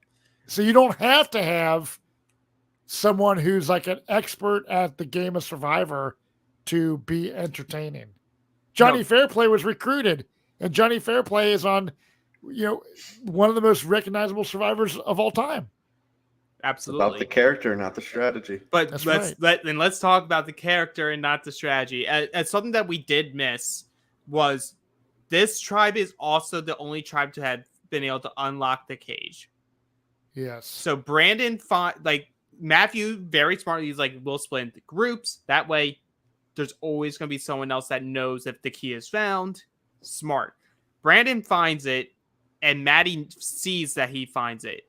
So you don't have to have someone who's like an expert at the game of Survivor to be entertaining. Johnny No. Fairplay was recruited, and Johnny Fairplay is on, one of the most recognizable survivors of all time. Absolutely. About the character, not the strategy. But That's let's talk about the character and not the strategy. As something that we did miss was this tribe is also the only tribe to have been able to unlock the cage. Yes. So Brandon, Matthew, very smartly, he's like, we'll split into groups. That way, there's always going to be someone else that knows if the key is found. Smart. Brandon finds it, and Maddie sees that he finds it.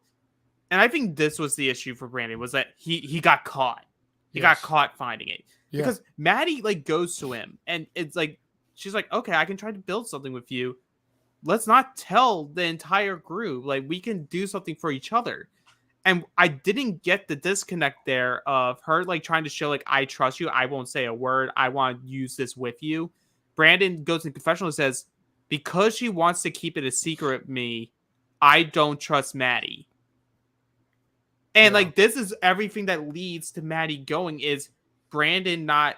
And I think this was the issue for Brandon, was that he got caught. He got Yes. caught finding it. Yeah. Because Maddie goes to him, and it's like, she's like, okay, I can try to build something with you. Let's not tell the entire group. Like, we can do something for each other. And I didn't get the disconnect there of her trying to show I trust you. I won't say a word. I want to use this with you. Brandon goes in confessional and says, because she wants to keep it a secret with me, I don't trust Maddie. And Yeah. this is everything that leads to Maddie going is Brandon not,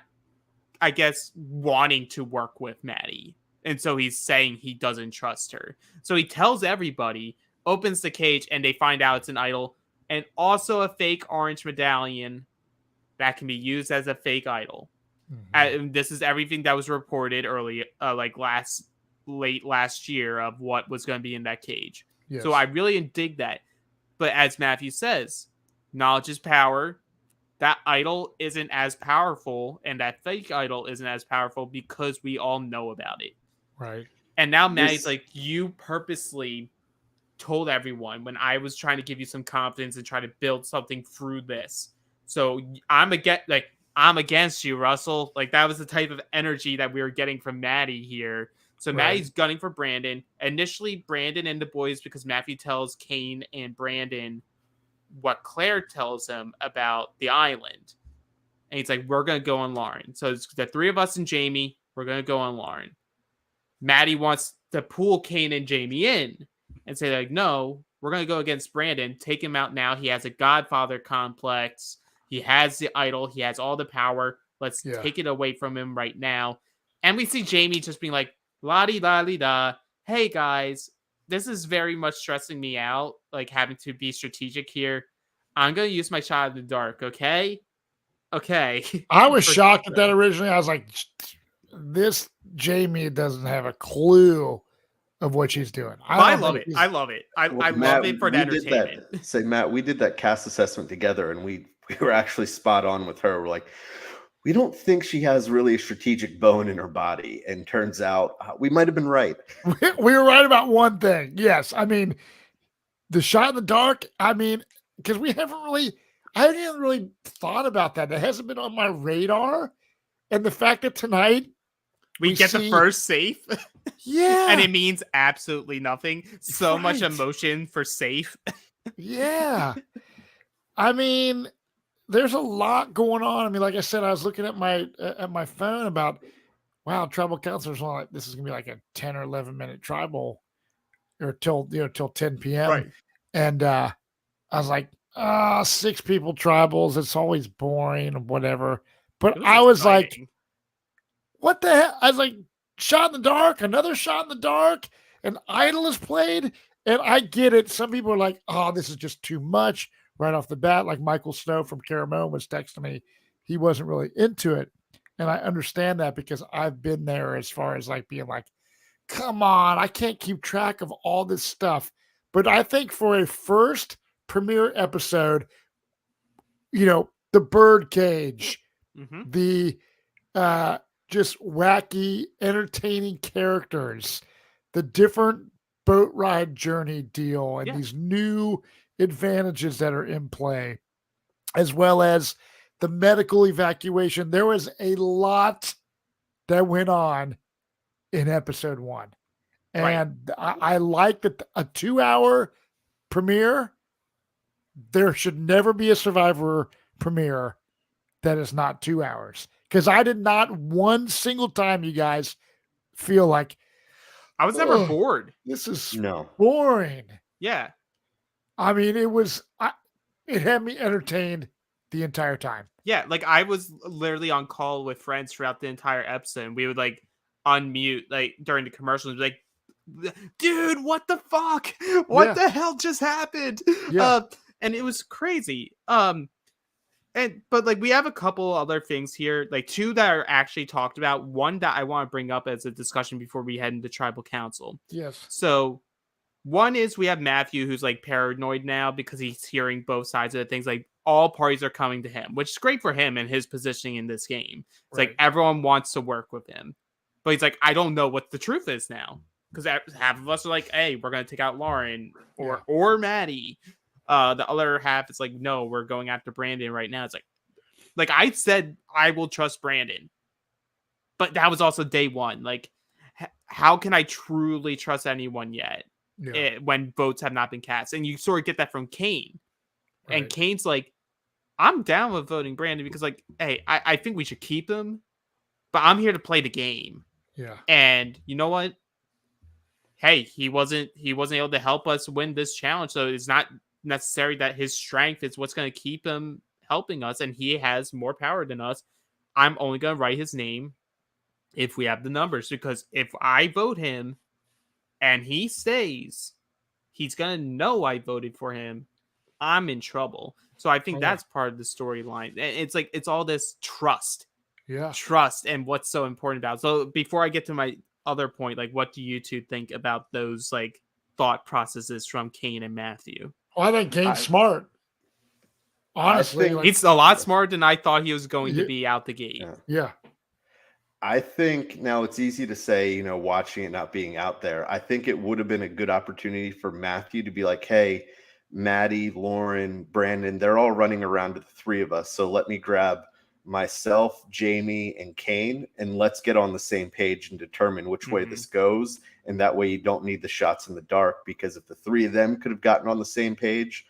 I guess, wanting to work with Maddie. And so he's saying he doesn't trust her. So he tells everybody, opens the cage, and they find out it's an idol. And also a fake orange medallion that can be used as a fake idol. And this is everything that was reported early, late last year of what was going to be in that cage. Yes. So I really dig that. But as Matthew says, knowledge is power. That idol isn't as powerful, and that fake idol isn't as powerful because we all know about it. Right. And now Maddie's like, you purposely told everyone when I was trying to give you some confidence and try to build something through this. So I'm against you, Russell. That was the type of energy that we were getting from Maddie here. So Right. Maddie's gunning for Brandon. Initially, Brandon and the boys, because Matthew tells Kane and Brandon what Claire tells him about the island. And he's like, we're going to go on Lauren. So it's the three of us and Jamie. We're going to go on Lauren. Maddie wants to pull Kane and Jamie in and say, no, we're going to go against Brandon. Take him out now. He has a Godfather complex. He has the idol. He has all the power. Let's take it away from him right now. And we see Jamie just being like, la-di-da-di-da. Hey, guys, this is very much stressing me out, having to be strategic here. I'm going to use my shot in the dark, okay? Okay. I was shocked at that originally. I was like, this Jamie doesn't have a clue of what she's doing. I love it. I love it. I love it for the entertainment. Matt, we did that cast assessment together, and we were actually spot on with her. We're like, we don't think she has really a strategic bone in her body. And turns out we might have been right. We were right about one thing. Yes. I mean, the shot in the dark, because I haven't even really thought about that. It hasn't been on my radar. And the fact that tonight we get the first safe. Yeah. And it means absolutely nothing. So much emotion for safe. Yeah. There's a lot going on. Like I said, I was looking at my phone about, wow, tribal counselors are this is gonna be a 10 or 11 minute tribal, or till 10 p.m. Right. And I was like, 6 people tribals. It's always boring or whatever. But I was exciting. like, what the hell? I was like, shot in the dark, another shot in the dark, an idol is played. And I get it. Some people are like, oh, this is just too much right off the bat. Like Michael Snow from Caramone was texting me. He wasn't really into it. And I understand that because I've been there as far as being like, come on, I can't keep track of all this stuff. But I think for a first premiere episode, the birdcage, Mm-hmm. the just wacky, entertaining characters, the different boat ride journey deal, and these new advantages that are in play, as well as the medical evacuation. There was a lot that went on in episode 1. And I like that a 2-hour premiere, there should never be a Survivor premiere that is not 2 hours. Because I did not one single time, you guys, feel like I was never bored. This is No. boring. Yeah. I mean, it had me entertained the entire time. Yeah, like I was literally on call with friends throughout the entire episode. And we would like unmute like during the commercials, and be like, dude, what the fuck? What the hell just happened? Yeah. And it was crazy. But like we have a couple other things here, like 2 that are actually talked about. One that I want to bring up as a discussion before we head into tribal council. Yes. So one is we have Matthew, who's like paranoid now because he's hearing both sides of the things. Like all parties are coming to him, which is great for him and his positioning in this game. It's like everyone wants to work with him, but he's like, I don't know what the truth is now, because half of us are like, hey, we're gonna take out Lauren or Maddie. The other half is like, no, we're going after Brandon right now. It's like I said, I will trust Brandon, but that was also day 1. Like, how can I truly trust anyone yet when votes have not been cast? And you sort of get that from Kane, and Kane's like, I'm down with voting Brandon because, like, hey, I think we should keep him, but I'm here to play the game. Yeah. And you know what? Hey, he wasn't able to help us win this challenge, so it's not necessary that his strength is what's going to keep him helping us, and he has more power than us. I'm only going to write his name if we have the numbers, because if I vote him and he stays, he's going to know I voted for him. I'm in trouble. So I think that's part of the storyline. It's like, it's all this trust and what's so important about it. So before I get to my other point, like, what do you two think about those like thought processes from Kane and Matthew? Well, I think Kane's smart. Honestly, he's a lot smarter than I thought he was going to be out the gate. Yeah. I think now it's easy to say, watching it not being out there. I think it would have been a good opportunity for Matthew to be like, hey, Maddie, Lauren, Brandon, they're all running around to the 3 of us. So let me grab myself, Jamie, and Kane, and let's get on the same page and determine which way this goes. And that way you don't need the shots in the dark, because if the 3 of them could have gotten on the same page,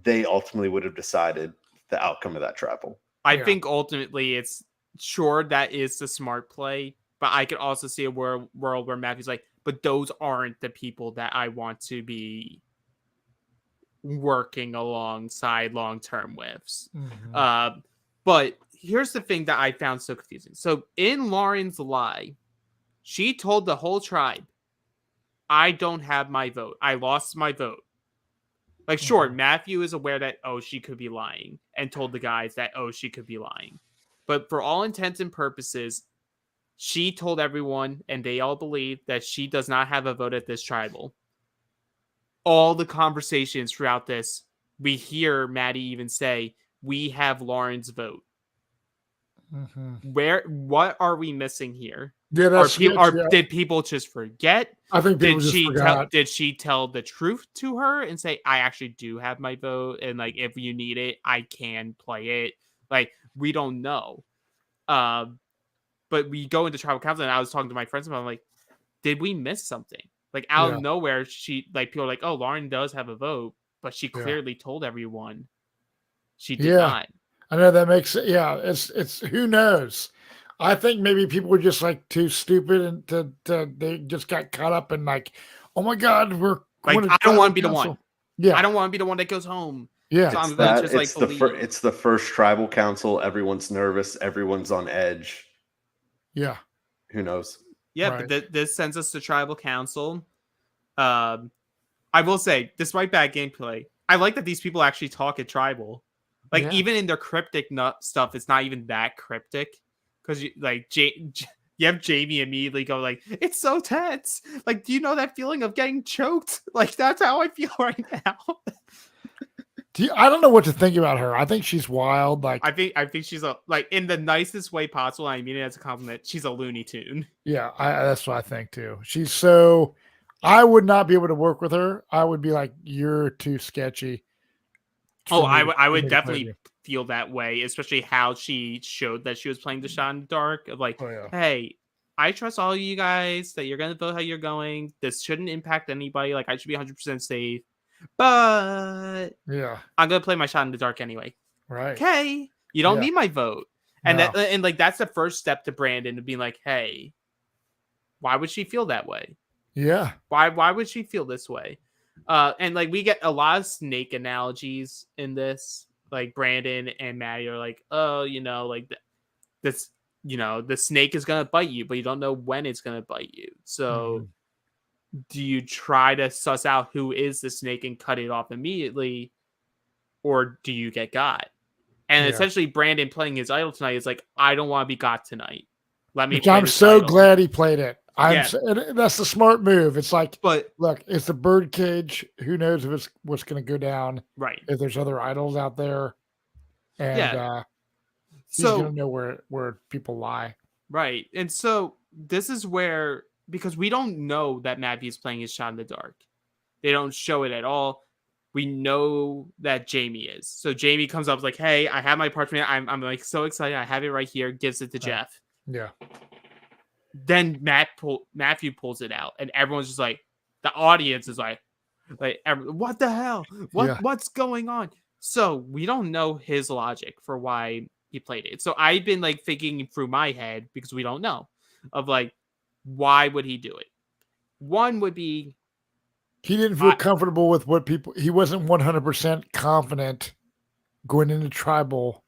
they ultimately would have decided the outcome of that tribal. I think ultimately it's that is the smart play, but I could also see a world where Matthew's like, but those aren't the people that I want to be working alongside long-term with. But here's the thing that I found so confusing. So in Lauren's lie, she told the whole tribe, I don't have my vote. I lost my vote. Like, sure, Matthew is aware that, she could be lying, and told the guys that, she could be lying. But for all intents and purposes, she told everyone, and they all believe, that she does not have a vote at this tribal. All the conversations throughout this, we hear Maddie even say, we have Lauren's vote. What are we missing here? Yeah, did people just forget? I think people just forgot. Did she tell the truth to her and say, I actually do have my vote, and like, if you need it, I can play it? Like, we don't know. But we go into tribal council, and I was talking to my friends about, I'm like, did we miss something? Like, out of nowhere, she, like, people are like, Lauren does have a vote, but she clearly told everyone she did not. I know that makes it. Yeah, it's who knows. I think maybe people were just like too stupid, and they just got caught up in like, oh my God, we're like, I don't want to be the one. Yeah, I don't want to be the one that goes home. Yeah, so it's the first tribal council. Everyone's nervous. Everyone's on edge. Yeah, who knows? Yeah, but this sends us to tribal council. I will say, despite bad gameplay, I like that these people actually talk at tribal. Like, even in their cryptic stuff, it's not even that cryptic. Because, like, You have Jamie immediately go like, "It's so tense. Like, do you know that feeling of getting choked? Like, that's how I feel right now." I don't know what to think about her. I think she's wild. Like, I think she's like in the nicest way possible. I mean it as a compliment. She's a Looney Tune. yeah, that's what I think too. She's so. I would not be able to work with her. I would be like, you're too sketchy. Oh, for me to- I for me would to play definitely with feel that way, especially how she showed that she was playing the shot in the dark. Of like, you. Oh yeah. hey, I trust all of you guys that you're gonna vote how you're going. This shouldn't impact anybody. Like, I should be 100% safe. But Yeah. I'm gonna play my shot in the dark anyway. Right. Okay, you don't Yeah. need my vote. And No. and like that's the first step to Brandon to being like, hey, why would she feel that way? Yeah. Why would she feel this way? And like we get a lot of snake analogies in this. Like Brandon and Maddie are like, oh, like this, the snake is gonna bite you, but you don't know when it's gonna bite you. So do you try to suss out who is the snake and cut it off immediately, or do you get got? And Yeah. essentially, Brandon playing his idol tonight is like, I don't want to be got tonight. Let me. Which play I'm this so idol. glad he played it. Yeah. And that's the smart move. It's like, But look, it's the bird cage. Who knows if it's what's going to go down? right, If there's other idols out there, and Yeah. he's going so to know where people lie. right, and so this is where, because we don't know that Matthew's playing his shot in the dark. They don't show it at all. We know that Jamie is. So Jamie comes up like, "Hey, I have my parchment. I'm like so excited. I have it right here." Gives it to Jeff. Yeah. Then Matthew pulls it out, and everyone's just like, the audience is like, what the hell? What's going on? So we don't know his logic for why he played it. So I've been like thinking through my head, because we don't know, of like, why would he do it? One would be He didn't feel comfortable with what people. He wasn't 100% confident going into tribal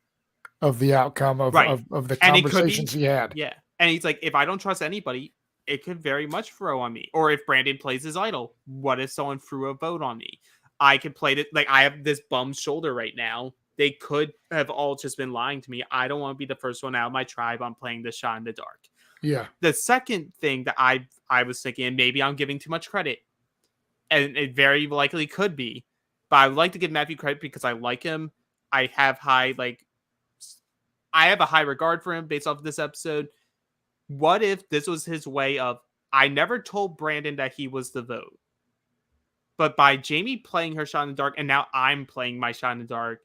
of the outcome of Right. of the And it could be- conversations he had. yeah. And he's like, if I don't trust anybody, it could very much throw on me. Or if Brandon plays his idol, what if someone threw a vote on me? I could play it like I have this bum shoulder right now. They could have all just been lying to me. I don't want to be the first one out of my tribe. I'm playing this shot in the dark. Yeah. The second thing that I was thinking, and maybe I'm giving too much credit, and it very likely could be, but I would like to give Matthew credit because I like him. I have a high regard for him based off of this episode. What if this was his way of, I never told Brandon that he was the vote, but by Jamie playing her shot in the dark, and now I'm playing my shot in the dark,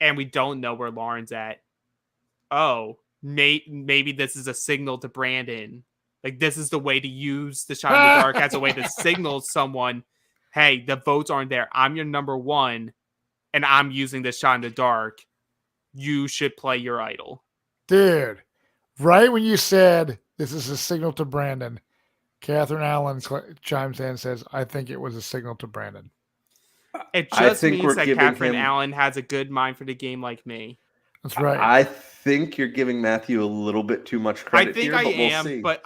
and we don't know where Lauren's at. Oh, maybe this is a signal to Brandon. Like, this is the way to use the shot in the dark as a way to signal someone, hey, the votes aren't there. I'm your number one, and I'm using this shot in the dark. You should play your idol. Dude, right when you said this is a signal to Brandon, Catherine Allen chimes in and says, I think it was a signal to Brandon. It I just think means we're that giving Catherine him- Allen has a good mind for the game like me. That's right. I think you're giving Matthew a little bit too much credit I think here, I but we'll am, see. but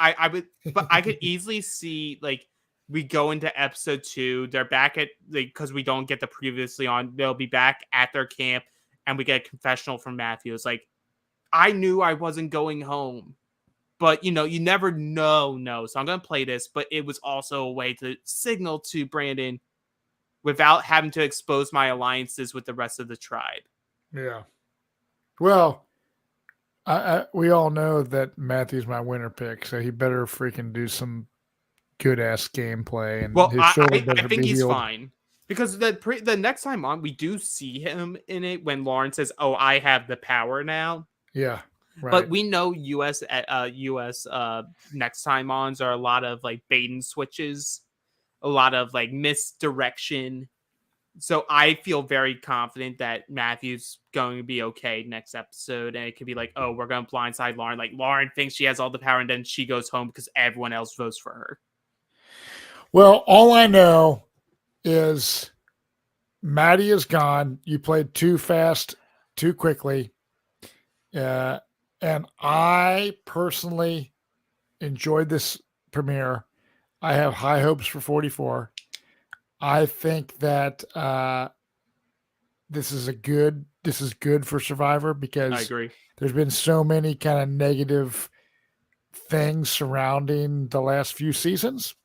I could easily see, like, we go into episode 2, they're back at, like, because we don't get the previously on, they'll be back at their camp, and we get a confessional from Matthew. It's like, I knew I wasn't going home, but you never know. So I'm gonna play this, but it was also a way to signal to Brandon without having to expose my alliances with the rest of the tribe. Yeah. Well, we all know that Matthew's my winner pick, so he better freaking do some good ass gameplay. And Well, his I shoulder better think be he's healed. fine, because the next time on, we do see him in it when Lauren says, "Oh, I have the power now." Yeah. Right. But we know US next time ons are a lot of like bait and switches, a lot of like misdirection. So I feel very confident that Matthew's going to be okay next episode, and it could be like, oh, we're going to blindside Lauren. Like, Lauren thinks she has all the power, and then she goes home because everyone else votes for her. Well, all I know is Maddie is gone. You played too fast, too quickly. And I personally enjoyed this premiere. I have high hopes for 44. I think that this is good for Survivor, I because agree. there's been so many kind of negative things surrounding the last few seasons.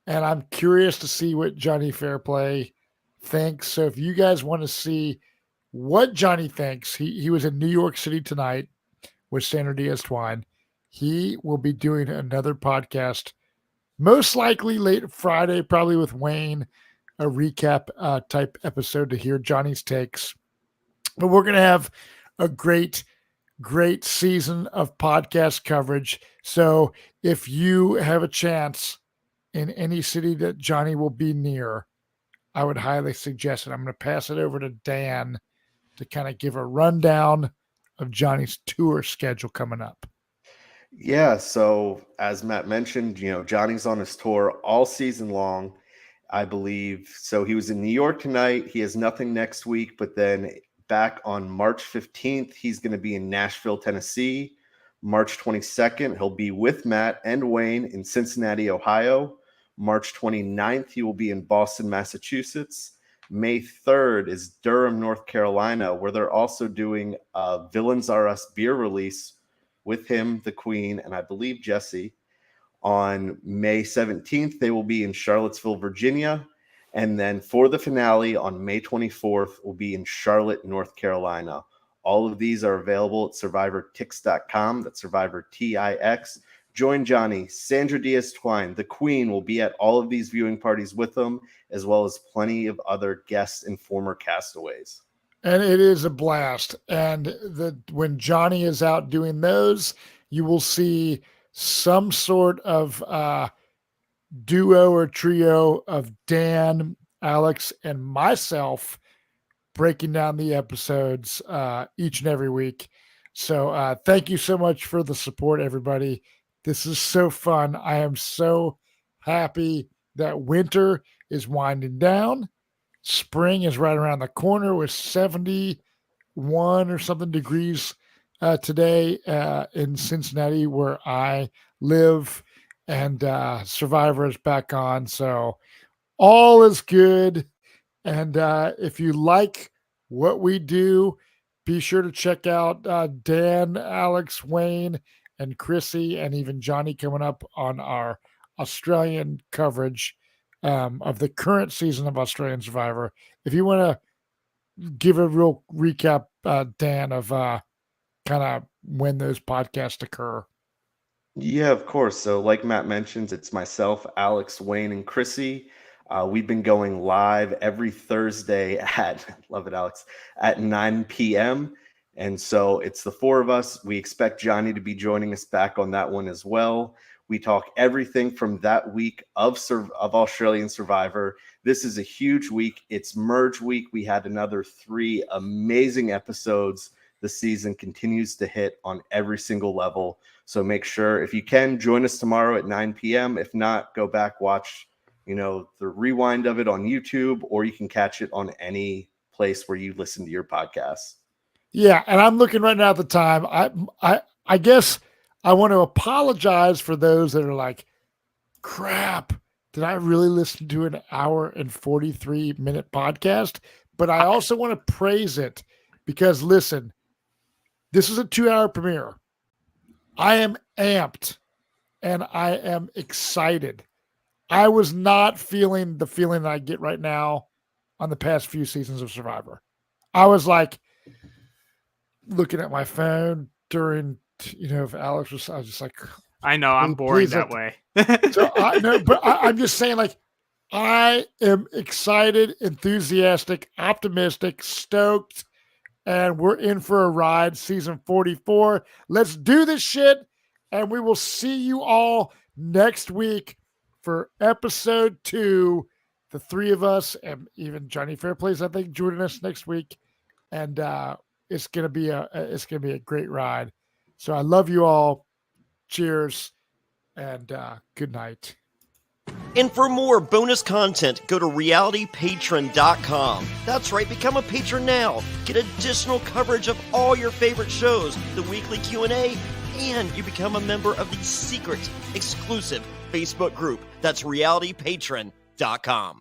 And I'm curious to see what Johnny Fairplay thinks. So if you guys want to see what Johnny thinks, he was in New York City tonight with Sandra Diaz-Twine. He will be doing another podcast, most likely late Friday, probably with Wayne, a recap type episode to hear Johnny's takes. But we're going to have a great season of podcast coverage. So if you have a chance in any city that Johnny will be near, I would highly suggest it. I'm going to pass it over to Dan to kind of give a rundown of Johnny's tour schedule coming up. Yeah, so as Matt mentioned, Johnny's on his tour all season long, I believe. So he was in New York tonight. He has nothing next week, but then back on March 15th, he's going to be in Nashville, Tennessee. March 22nd, he'll be with Matt and Wayne in Cincinnati, Ohio. March 29th, he will be in Boston, Massachusetts. May 3rd is Durham, North Carolina, where they're also doing a Villains R Us beer release with him, the Queen, and I believe Jesse. On May 17th, they will be in Charlottesville, Virginia. And then for the finale on May 24th, will be in Charlotte, North Carolina. All of these are available at SurvivorTix.com. That's Survivor TIX. Join Johnny, Sandra Diaz-Twine, the Queen will be at all of these viewing parties with them, as well as plenty of other guests and former castaways. And it is a blast. And when Johnny is out doing those, you will see some sort of duo or trio of Dan, Alex, and myself breaking down the episodes each and every week. So thank you so much for the support, everybody. This is so fun. I am so happy that winter is winding down. Spring is right around the corner with 71 or something degrees today in Cincinnati, where I live, and Survivor is back on. So all is good. And if you like what we do, be sure to check out Dan, Alex, Wayne, and Chrissy, and even Johnny coming up on our Australian coverage of the current season of Australian Survivor. If you want to give a real recap, Dan, of kind of when those podcasts occur. Yeah, of course. So like Matt mentions, it's myself, Alex, Wayne, and Chrissy. We've been going live every Thursday love it, Alex, at 9 p.m. And so it's the four of us. We expect Johnny to be joining us back on that one as well. We talk everything from that week of Australian Survivor. This is a huge week. It's merge week. We had another 3 amazing episodes. The season continues to hit on every single level. So make sure, if you can, join us tomorrow at 9 p.m. If not, go back, watch, the rewind of it on YouTube, or you can catch it on any place where you listen to your podcasts. Yeah, and I'm looking right now at the time. I guess I want to apologize for those that are like, crap, did I really listen to an hour and 43-minute podcast? But I also want to praise it because, listen, this is a 2-hour premiere. I am amped and I am excited. I was not feeling the feeling that I get right now on the past few seasons of Survivor. I was like looking at my phone during, if Alex was, I was just like, I know, I'm boring that way. So I'm just saying, like, I am excited, enthusiastic, optimistic, stoked, and we're in for a ride. Season 44. Let's do this shit, and we will see you all next week for episode 2. The 3 of us, and even Johnny Fairplays, I think, joining us next week, and it's gonna be a great ride. So I love you all. Cheers, and good night. And for more bonus content, go to realitypatron.com. That's right, become a patron now. Get additional coverage of all your favorite shows, the weekly Q&A, and you become a member of the secret, exclusive Facebook group. That's realitypatron.com.